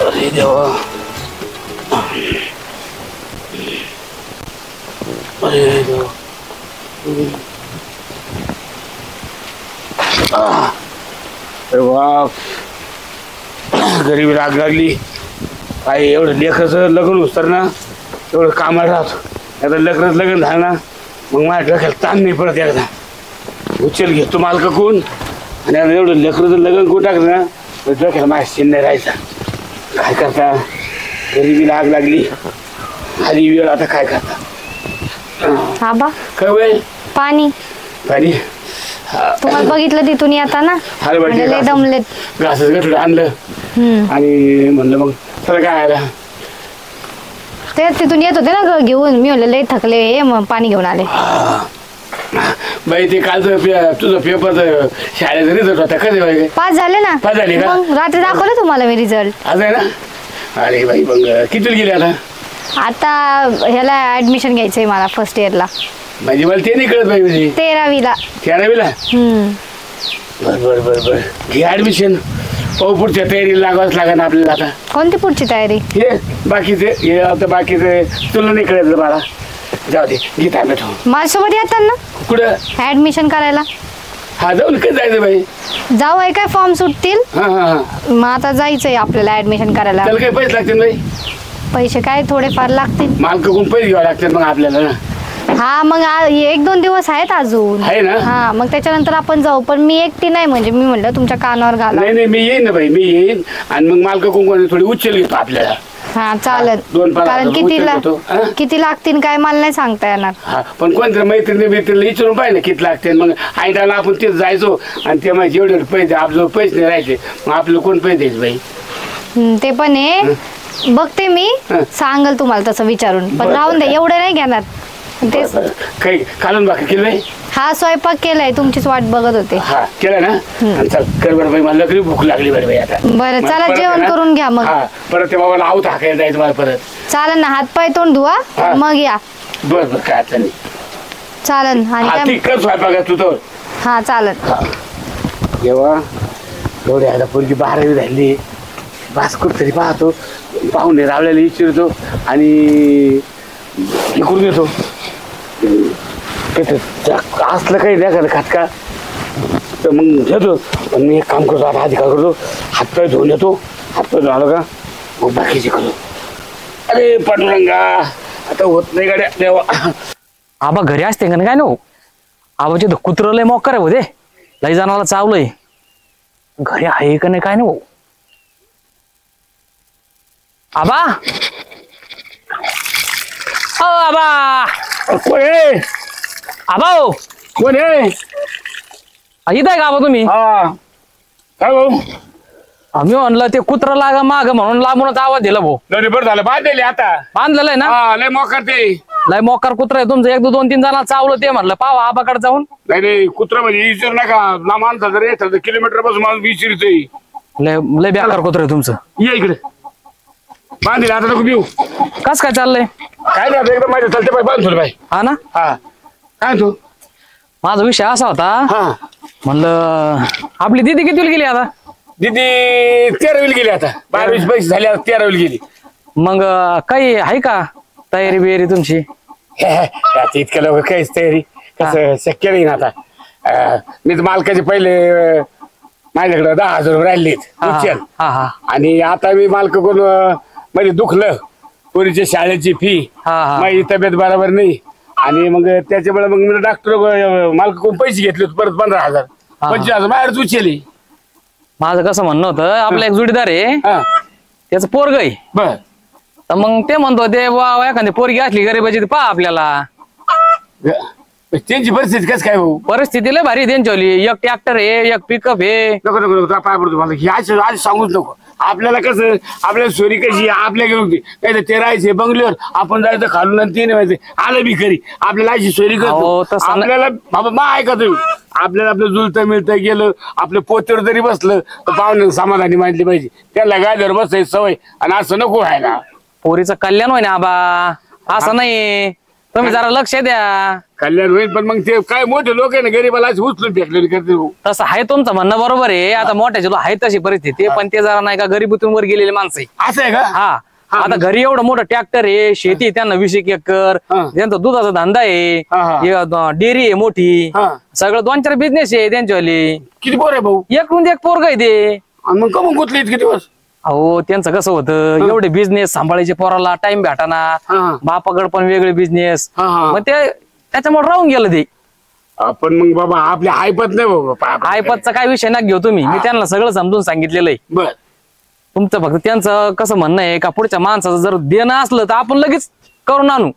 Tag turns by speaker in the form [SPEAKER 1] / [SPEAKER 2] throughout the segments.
[SPEAKER 1] अरे देवा, अरे देवा, अरे बाप, गरीबी राग लागली. काय एवढं लेकराचं लग्न उस्तर ना, एवढं कामाला राहतो. आता लेकराचं लग्न झालं ना, मग माझ्या डोक्याला ताण नाही पडत. एकदा उचल घेतो मालका कोण, आणि आता एवढं लेकराचं लग्न कोण टाकलं ना, डोक्याला माझ्या शिन नाही राहायचा. काय करता, गरीबी लाग लागली, आली वेळ, आता काय करता.
[SPEAKER 2] आबा
[SPEAKER 1] काय वेळ
[SPEAKER 2] पाणी
[SPEAKER 1] पाणी
[SPEAKER 2] तुम्हाला बघितलं तिथून येताना, लय दमलेत.
[SPEAKER 1] घासच गठुडं आणलं आणि म्हणलं मग चला काय आला.
[SPEAKER 2] ते तिथून येत होते ना घेऊन, मी म्हणलं लय थकले, मग पाणी घेऊन आले.
[SPEAKER 1] बाई ते कालचं तुझं पेपर शाळेचा रिझल्ट होता कधी
[SPEAKER 2] पास झाले ना.
[SPEAKER 1] पास झाले का?
[SPEAKER 2] मग रात्री दाखवलं तुम्हाला मी रिझल्ट.
[SPEAKER 1] आज आहे ना. अरे बाई मग किती गेले आता.
[SPEAKER 2] आता ह्याला ऍडमिशन घ्यायचंय मला फर्स्ट इयरला.
[SPEAKER 1] म्हणजे मला ते नाही कळत बाई. म्हणजे
[SPEAKER 2] 13वीला.
[SPEAKER 1] 13वीला. बर बर बर बर घे ऍडमिशन. पाहू पुढच्या तयारीला लागावंच लागेल ना आपल्याला. आता
[SPEAKER 2] कोणती पुढची तयारी.
[SPEAKER 1] हे बाकीचे हे आता बाकीचे तुला नाही कळत मला. जाऊ दे गीत आहे बेठो.
[SPEAKER 2] माझ्यासोबत येतात ना
[SPEAKER 1] कुठं
[SPEAKER 2] ऍडमिशन करायला.
[SPEAKER 1] हा जाऊन कधी जायचं बाई.
[SPEAKER 2] जाऊ आहे काय फॉर्म सुटतील.
[SPEAKER 1] हा हा हा
[SPEAKER 2] मग आता जायचंय आपल्याला ऍडमिशन करायला.
[SPEAKER 1] त्याला काही पैसे लागतील बाई.
[SPEAKER 2] पैसे काय थोडेफार लागतील.
[SPEAKER 1] मालकाकडून पैसे घ्यावे लागतात मग आपल्याला ना.
[SPEAKER 2] हा मग 1-2 दिवस आहेत अजून.
[SPEAKER 1] आहे ना.
[SPEAKER 2] हा मग त्याच्यानंतर आपण जाऊ. पण मी एकटी नाही, म्हणजे मी म्हणलं तुमच्या कानावर घाला.
[SPEAKER 1] नाही नाही मी येईन ना बाई, मी येईन. आणि मग मालकाकडून थोडी उचल घेतो आपल्याला.
[SPEAKER 2] हा चालेल.
[SPEAKER 1] 2-5
[SPEAKER 2] कारण किती लागतील काय मला नाही सांगता येणार.
[SPEAKER 1] हा पण कोणत्या मैत्रिणी विचारून पाहिजे किती लागते. मग आयटाला आपण तिथे जायचो आणि ते माझे जेवढे पैसे आपल्याजवळ पैसे नाही राहायचे, मग आपल्याला कोण पैसे द्यायचे बाई.
[SPEAKER 2] ते पण आहे. बघते मी, सांगल तुम्हाला तसं विचारून. पण राहून दे, एवढे नाही घेणार. तेच
[SPEAKER 1] काही कालून बाकी केलं बाई.
[SPEAKER 2] हा स्वयंपाक केलाय, तुमचीच वाट बघत होते.
[SPEAKER 1] हा केलं ना. चल कर बरं बाई, मला लकडी भूक लागली बरं बाई आता.
[SPEAKER 2] बरं चला जेवण करून घ्या मग.
[SPEAKER 1] परत ते बाबाला आऊत हाकायला जायचं मला परत.
[SPEAKER 2] चालेल ना, हातपाय तोंड धुवा मग या.
[SPEAKER 1] बरं बरं काय आता नाही.
[SPEAKER 2] चालेल. आणि काय
[SPEAKER 1] कर स्वयंपाक तू तर.
[SPEAKER 2] हा चालेल.
[SPEAKER 1] जेव्हा एवढी आता पोरगी 12वी झाली, बास कुठतरी पाहतो, पाहुणे रावल्याला विचारतो आणि हे करून येतो. असलं काही नाही खात का तर मग घेतो. पण मी एक काम करतो, आता आधी काय करतो, हातपाय धुवून येतो. हातपाय धुवून आलो का मग बाकीचे करतो. अरे पांडुरंगा आता होत नाही गाड्या देवा.
[SPEAKER 3] आबा घरी असते का काय नो. आबाचे तर कुत्रं लय मोकार आहे होते, लय जणाला चावलंय. घरी आहे का नाही काय नो. आबा ओ आबा.
[SPEAKER 1] कोण आहे.
[SPEAKER 3] आबा
[SPEAKER 1] कोण आहे.
[SPEAKER 3] इथं आहे का आबा तुम्ही.
[SPEAKER 1] हा काय भाऊ.
[SPEAKER 3] आम्ही म्हणलं ते कुत्रा लागा माग म्हणून लांबूनच आवाज दिला भाऊ.
[SPEAKER 1] बरं झालं बांधलेले आता.
[SPEAKER 3] बांधलेलं आहे ना.
[SPEAKER 1] हा लय मोकार ते.
[SPEAKER 3] लय मोकार कुत्रा आहे तुमचं. 1-2-3 जणांना चावलं ते म्हणलं पावा आबाकडे जाऊन.
[SPEAKER 1] नाही कुत्रा म्हणजे विचारू नका. ना माणसा जर येत किलोमीटर पासून माणूस विचारतोय.
[SPEAKER 3] लय बेकार कुत्रा आहे तुमचं.
[SPEAKER 1] ये इकडे बांधले आता नको पिऊ.
[SPEAKER 3] कस काय चाललंय.
[SPEAKER 1] काय नाही आता एकदम माझ्या चालते पाय बांधतो बाई.
[SPEAKER 3] हा ना.
[SPEAKER 1] हा काय तू.
[SPEAKER 3] माझा विषय असा होता,
[SPEAKER 1] हा
[SPEAKER 3] म्हणलं आपली दीदी कितीला गेली आता.
[SPEAKER 1] दीदी 13वीला गेली आता. 12वीचे पैसे झाले, 13वीला गेली.
[SPEAKER 3] मग काही आहे का तयारी बियारी तुमची.
[SPEAKER 1] इतक्या लोक काहीच तयारी कसं शक्य नाही ना आता. मी तर मालकाचे पहिले माझ्याकडे 10,000 रुपये राहिलेत उचल. आणि आता मी मालकाकडून म्हणजे दुखलं, पोरीच्या शाळेची फी, माझी तब्येत बरोबर नाही. आणि मग त्याच्यामुळे मग मी डॉक्टर मालकाकडून पैसे घेतले होते परत 15,000 25,000 बाहेरच उचलली.
[SPEAKER 3] माझं कसं म्हणणं होतं, आपला एक जोडीदार आहे त्याचं पोरग आहे.
[SPEAKER 1] बर
[SPEAKER 3] तर मग ते म्हणतो ते एखादी पोरगी असली गरीबाची पहा आपल्याला.
[SPEAKER 1] त्यांची परिस्थिती कसं काय भाऊ.
[SPEAKER 3] परिस्थिती लय भारी त्यांच्यावली. एक ट्रॅक्टर आहे, एक पिकअप आहे.
[SPEAKER 1] नको नको नको पाय पडतो मला ही आज सांगूच नको. आपल्याला कसं आपल्याला सोयरी कशी आपल्या होती काय तर ते राहायचे बंगल्यावर, आपण जायचं खालून आणि ते नाही आलं बी खरी आपल्याला अशी सोयरी करतो. आपल्याला बाबा मा ऐका तुम्ही, आपल्याला आपलं जुळतं मिळतं गेलं, आपलं पोत्यावर जरी बसलं तर पाहुणे समाधानी मानली पाहिजे. त्याला गायदर बसायची सवय आणि असं नको व्हायला.
[SPEAKER 3] पोरीचं कल्याण होय ना आबा, असं नाही. तुम्ही जरा लक्ष द्या.
[SPEAKER 1] कल्याण होईल पण मग ते काय मोठे लोक आहे ना गरीबाला अशी उचलून फेकलेली करते भाऊ.
[SPEAKER 3] तसं आहे तुमचं म्हणणं बरोबर आहे. आता मोठ्याचे लोक आहे तशी परिस्थिती पण ते जरा नाही का गरिबीतून वर गेलेले माणसं आहे.
[SPEAKER 1] असं आहे का?
[SPEAKER 3] हा आता घरी एवढं मोठं ट्रॅक्टर आहे, शेती आहे त्यांना 20 एकर,
[SPEAKER 1] हा.
[SPEAKER 3] त्यांचा दुधाचा धंदा
[SPEAKER 1] हा, हा.
[SPEAKER 3] आहे, डेअरी आहे मोठी,
[SPEAKER 1] हा.
[SPEAKER 3] सगळं 2-4 बिझनेस आहे त्यांच्यावाली.
[SPEAKER 1] किती पोर आहे भाऊ?
[SPEAKER 3] एक म्हणजे एक पोरग आहे ते.
[SPEAKER 1] आणि मग कमून गुतले इतके दिवस?
[SPEAKER 3] अहो त्यांचं कसं होतं, एवढे बिझनेस सांभाळायचे, पोराला टाइम भेटाना,
[SPEAKER 1] हा.
[SPEAKER 3] बापाकडे पण वेगळे बिझनेस,
[SPEAKER 1] हा, हा.
[SPEAKER 3] मग ते त्याच्यामुळे राहून गेलं ते.
[SPEAKER 1] आपण मग बाबा आपल्या आयपत नाही बाबा.
[SPEAKER 3] आयपदचा काय विषय ना घेऊ तुम्ही, मी त्यांना सगळं समजून सांगितलेलं आहे.
[SPEAKER 1] बर.
[SPEAKER 3] तुमचं फक्त त्यांचं कसं म्हणणं आहे का पुढच्या माणसाचं जर देणं असलं तर आपण लगेच करून आणू.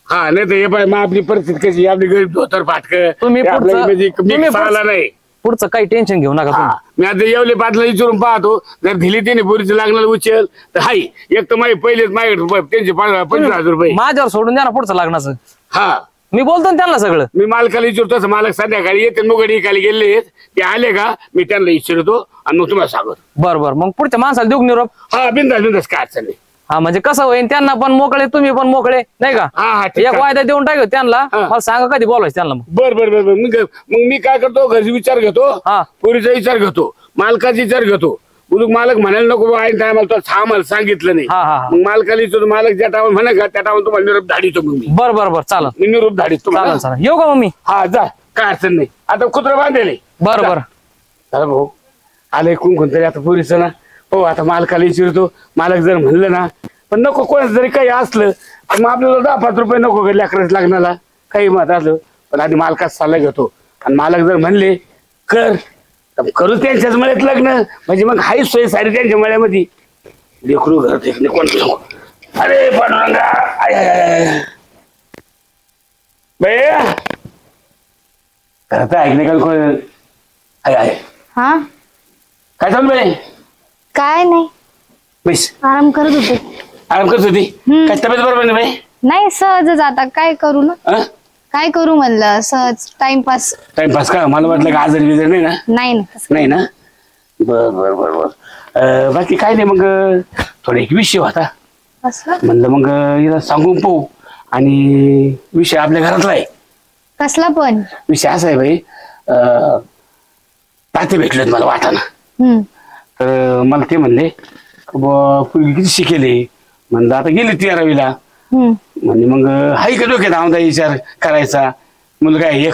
[SPEAKER 1] हा नाही तर हे पाय मग आपली परिस्थिती कशी, आपली गरीब धोतर फाटक
[SPEAKER 3] तुम्ही
[SPEAKER 1] आला नाही.
[SPEAKER 3] पुढचं काही टेन्शन घेऊ नका तुम्ही.
[SPEAKER 1] मी आता येवले पाटला विचारून पाहतो, जर दिली त्याने पोरीचं लागणार उचल तर हाय. एक तर माझे पहिलेच माझ्याकडे त्यांचे 25,000 रुपये
[SPEAKER 3] माझ्यावर सोडून द्या ना पुढचं लग्नाचं.
[SPEAKER 1] हा
[SPEAKER 3] मी बोलतो ना त्यांना सगळं.
[SPEAKER 1] मी मालकाला विचारतो, तसं मालक संध्याकाळी येते मुगडी इकायला गेले, ते आले का मी त्यांना विचारतो आणि मग तुम्हाला सांगतो.
[SPEAKER 3] बरं मग पुढच्या माणसाला देऊ निरोप.
[SPEAKER 1] हा बिंदास बिंदास काय अडचण नाही.
[SPEAKER 3] हा म्हणजे कसं होईल, त्यांना पण मोकळे तुम्ही पण मोकळे नाही का.
[SPEAKER 1] हा हा ठीक
[SPEAKER 3] एक
[SPEAKER 1] आहे.
[SPEAKER 3] वायदा देऊन टाकू त्यांना.
[SPEAKER 1] हा.
[SPEAKER 3] मला सांगा कधी बोलायचं त्यांना. मग
[SPEAKER 1] बर बर बर बर. मग मी काय करतो, घरचा विचार घेतो,
[SPEAKER 3] हा.
[SPEAKER 1] पोरीचा विचार घेतो, मालकाचा विचार घेतो. बुजुक मालक म्हणायला नको बाबा टायमाला तो आम्हाला सांगितलं नाही.
[SPEAKER 3] हा, हा.
[SPEAKER 1] मग मालकाला विचारतो, मालक ज्या टायमाला म्हणा का त्या टायमाला तुम्हाला निरोप धाडितो. मग मी
[SPEAKER 3] बरं चालेल
[SPEAKER 1] मी निरोप धाडितो तुम्हाला.
[SPEAKER 3] चालेल येऊ का मग मी.
[SPEAKER 1] हा जा, काय अडचण नाही. आता कुत्र बांधले.
[SPEAKER 3] बरं
[SPEAKER 1] चला भाऊ, आलंय कोणतरी आता पोरीचं ना. हो आता मालकाला विचारतो, मालक जर म्हणलं ना, पण नको कोणाचं जरी काही असलं तर मग आपल्याला 10-5 रुपये नको लेकरच लागण्याला काही मत असलं, पण आधी मालकाचा सल्ला घेतो. आणि मालक जर म्हणले कर तर करू त्यांच्याच मळ्यात लग्न, म्हणजे मग हाही सोय सारी त्यांच्या मळ्यामध्ये. लेकरू घर देखणे कोण नको. अरे पांडुरंगा, घरात ऐकणे का कोण आहे?
[SPEAKER 2] हा
[SPEAKER 1] काय चालू बाई?
[SPEAKER 2] काय नाही,
[SPEAKER 1] बैस,
[SPEAKER 2] आराम करत होते.
[SPEAKER 1] आराम करत होती. काय तब्येत बरोबर नाही बाई?
[SPEAKER 2] नाही सहजच, आता काय करू ना,
[SPEAKER 1] हा?
[SPEAKER 2] काय करू म्हणलं, सहज टाइमपास.
[SPEAKER 1] टाइमपास का? मला वाटलं का आजारी बिजारी नाही ना?
[SPEAKER 2] नाही ना.
[SPEAKER 1] नाही ना? बर बर बर बर. बाकी काय नाही. मग थोडा एक विषय होता,
[SPEAKER 2] कसला?
[SPEAKER 1] म्हणलं मग हिला सांगून पाहू. आणि विषय आपल्या घरातला आहे.
[SPEAKER 2] कसला पण?
[SPEAKER 1] विषय असा आहे बाई, ताते भेटलेत मला वाटाणा. तर मला ते म्हणले पूर्वी किती शिकेले. म्हणलं आता गेली 13वीला. म्हणजे मग हाय का डोक्यात आमचा विचार करायचा. मुलगा आहे एक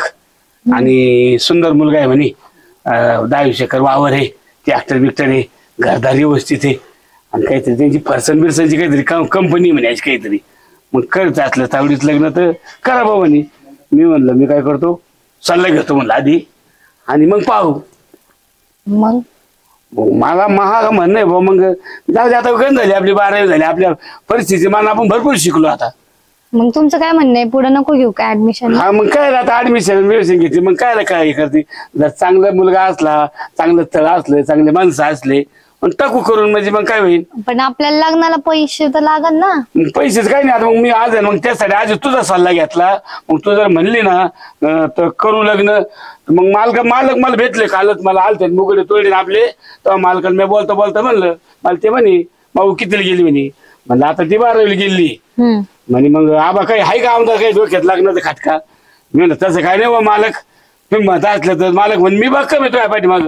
[SPEAKER 1] आणि सुंदर मुलगा आहे म्हणे, 10-20 एकर वावर आहे, ट्रॅक्टर बिक्टर आहे, घरदार व्यवस्थित आहे, आणि काहीतरी त्यांची फरसन बिरसनची काहीतरी कंपनी म्हणायची काहीतरी. मग करायचं असलं तावडीत लग्न तर करा बाबा म्हणे. मी म्हणलं मी काय करतो, सल्ला घेतो म्हणलं आधी आणि मग पाहू.
[SPEAKER 2] मग
[SPEAKER 1] मला महाग म्हणणं आहे भाऊ. मग जाऊ दे, आता गण झाली आपली 12वी झाली, आपल्या परिस्थिती मला आपण भरपूर शिकलो आता.
[SPEAKER 2] मग तुमचं काय म्हणणं आहे, पुढे नको घेऊ काय ऍडमिशन?
[SPEAKER 1] हा मग काय आता ऍडमिशन व्यवस्थित घेतली, मग काय काय हे करते. जर चांगला मुलगा असला, चांगलं स्थळ असलं, चांगले माणसं असले, पण टाकू करून म्हणजे मग काय होईल.
[SPEAKER 2] पण आपल्याला लग्नाला पैसे तर लागल ना.
[SPEAKER 1] पैसेच काय नाही. आता मग मी आज आहे, मग त्यासाठी आज तुझा सल्ला घेतला. मग तू जर म्हणली ना तर करू लग्न, मग मालक मला भेटले कालच, मला आलते मुगडे तोडले आपले. तेव्हा मालकाला मी बोलता म्हणलं, मला ते म्हणे भाऊ कितीला गेली म्हणे. म्हणलं आता ती 12वीला गेली म्हणे. मग आबा काही हाय का आमचा काही डोक्यात लग्नाचा खटका? मी म्हणलं तसं काय नाही बा मालक, तुम्ही म्हणता असलं तर. मालक म्हण मी बघ कमी तुझ्या पाठीमाग.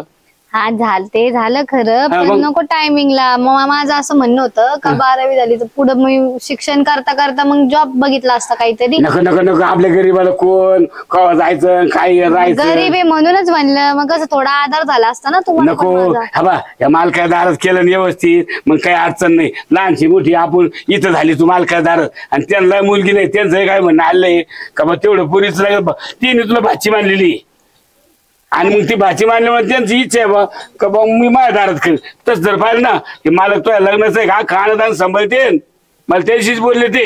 [SPEAKER 2] हा ते झालं खरं, पण
[SPEAKER 1] मग?
[SPEAKER 2] नको टायमिंगला. मग माझं असं म्हणणं होतं का 12वी झाली तर पुढे मी शिक्षण करता करता मग जॉब बघितला असता काहीतरी.
[SPEAKER 1] नको नको नको, आपल्या गरीबाला कोण कवा जायचं काय राहायचं.
[SPEAKER 2] गरीब आहे म्हणूनच म्हणलं, मग कसं थोडा आधार झाला असता ना तुम्हाला पण
[SPEAKER 1] नको.
[SPEAKER 2] माझा.
[SPEAKER 1] हा बा, या मालका दारात केलं ना व्यवस्थित, मग काही अडचण नाही. लहानशी मोठी आपण इथं झाली तू मालका दारात, आणि त्यांना मुलगी नाही, त्यांचं काय म्हणणं आलंय का बा तेवढं पुरीच तिने तुला भाची मानलेली, आणि मग ती भाची मानल्यामुळे त्यांची इच्छा आहे बा का बा मी माझ्या दारात करेन. तस जर पाहिलं ना की मालक तुझ्या लग्नाचं आहे का खाणदान सांभाळते, मला त्याशीच बोलले ते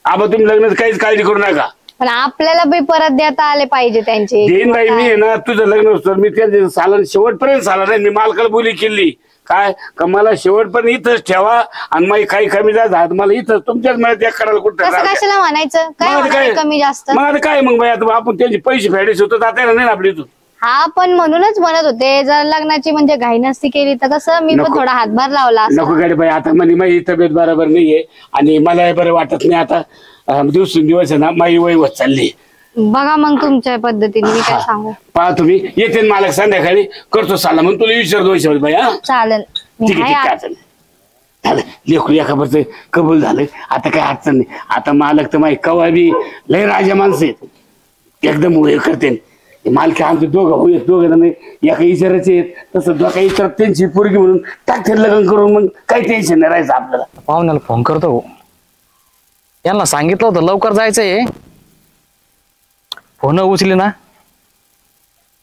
[SPEAKER 1] आबा तुम्ही लग्नाचं काहीच काळजी करू नका.
[SPEAKER 2] पण आपल्याला बी परत देता आले पाहिजे त्यांचे.
[SPEAKER 1] देईन बाई मी आहे ना, तुझं लग्न असतं मी त्यांच्या साला शेवटपर्यंत साला नाही. मी मालकाला बोली केली काय का मला शेवटपर्यंत इथंच ठेवा, आणि मग काही कमी जात मला इथंच तुमच्याच मला त्या करायला कुठं
[SPEAKER 2] कशाला म्हणायचं काय कमी जास्त.
[SPEAKER 1] मग आता काय मग बाई, आता आपण त्यांचे पैसे फेडायचे होतं जाता येणार नाही आपली. तू
[SPEAKER 2] हा पण म्हणूनच म्हणत होते, जर लग्नाची म्हणजे घाई नसती केली तर कसं मी पण थोडा हातभार लावला असता.
[SPEAKER 1] नको गाडी बाई, आता म्हणजे माझी तब्येत बरोबर नाहीये आणि मला बरं वाटत नाही आता. दिवसेंदिवस आहे ना माई वय होत चालली.
[SPEAKER 2] बघा मग तुमच्या पद्धतीने मी काय सांगू.
[SPEAKER 1] पहा तुम्ही येते ना मालक संध्याकाळी करतो साला म्हणून तुला विचारतो वैशाली बाई. हा
[SPEAKER 2] चालेल मी
[SPEAKER 1] ठीक आहे
[SPEAKER 2] आहे
[SPEAKER 1] काय अडचण नाही. झालं लेकरू एका बरं कबूल झालं. आता काय अडचण नाही. आता मालक तर माही कवा बी लय राजा माणसं आहेत एकदम हे करते. मालकी आमचे दोघं नाही एका इशाराचे आहेत तसं दोघा इशारात त्यांची पोरगी म्हणून टाकते लग्न करून मग काही टेन्शन नाही राहायचं आपल्याला.
[SPEAKER 3] पाहुण्याला फोन करतो. यांना सांगितलं होतं लवकर जायचंय. फोन उचले ना.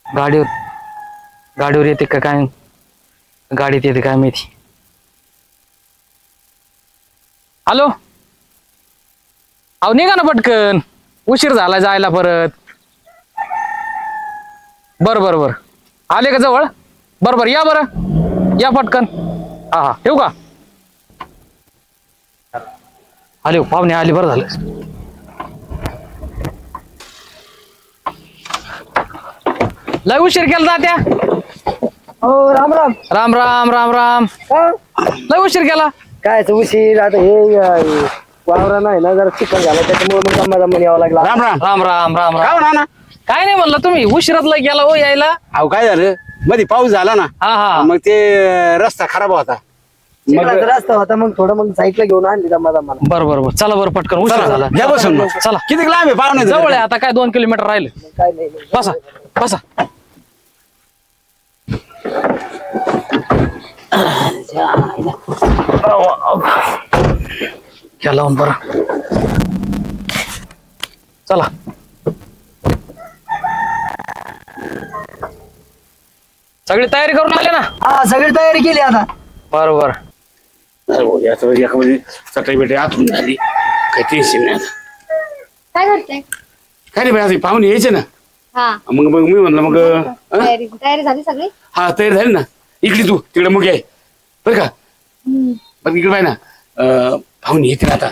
[SPEAKER 3] गाडीवर येते का काय गाडीत येते काय माहिती. हॅलो अहो निघा ना पटकन उशीर झाला जायला परत. बर आले का जवळ. बर या बरं या पटकन. हा येऊ का. आले पाहुणे आले बरं झालं. लय उशीर केला त्या.
[SPEAKER 4] हो राम राम.
[SPEAKER 3] राम राम राम राम. लय उशीर केला.
[SPEAKER 4] काय उशीर आता हे वावरा नाही ना जरा चिकन झाला त्याच्यामुळे मग जमा यावं लागला.
[SPEAKER 1] राम राम
[SPEAKER 3] राम राम राम
[SPEAKER 1] काय
[SPEAKER 3] राम.
[SPEAKER 1] म्हणा ना.
[SPEAKER 3] काय नाही म्हणलं तुम्ही उशिरात लय गेला हो यायला.
[SPEAKER 5] अहो काय झालं मध्ये पाऊस झाला ना.
[SPEAKER 3] हा हा
[SPEAKER 5] मग ते रस्ता खराब होता.
[SPEAKER 4] चिकनाचा रस्ता होता मग थोडं मग साईडला घेऊन आणली जमा जमाला.
[SPEAKER 3] बरोबर चला बरं पटकन उशीर झाला.
[SPEAKER 5] घ्या बसून मग.
[SPEAKER 3] चला
[SPEAKER 5] किती लांब आहे पाहुणे
[SPEAKER 3] जवळ आहे आता काय 2 किलोमीटर राहिलं.
[SPEAKER 4] काय नाही
[SPEAKER 3] बसा बसा. घ्या लावून बरं. चला सगळी तयारी करून आले ना.
[SPEAKER 4] हा सगळी तयारी केली आता.
[SPEAKER 3] बरोबर
[SPEAKER 1] याचं एकामध्ये चटई बेटे आतून झाली काही टेन्शन नाही आता.
[SPEAKER 2] काय करते.
[SPEAKER 1] काय नाही बाई असं पाहुणे यायचे ना.
[SPEAKER 2] हा
[SPEAKER 1] मग मी म्हणलं मग
[SPEAKER 2] तयारी झाली सगळी.
[SPEAKER 1] हा तयार झाली ना. इकडे तू तिकडे मग आहे बरं का. पण इकडे पाहि ना पाहुणे येतील आता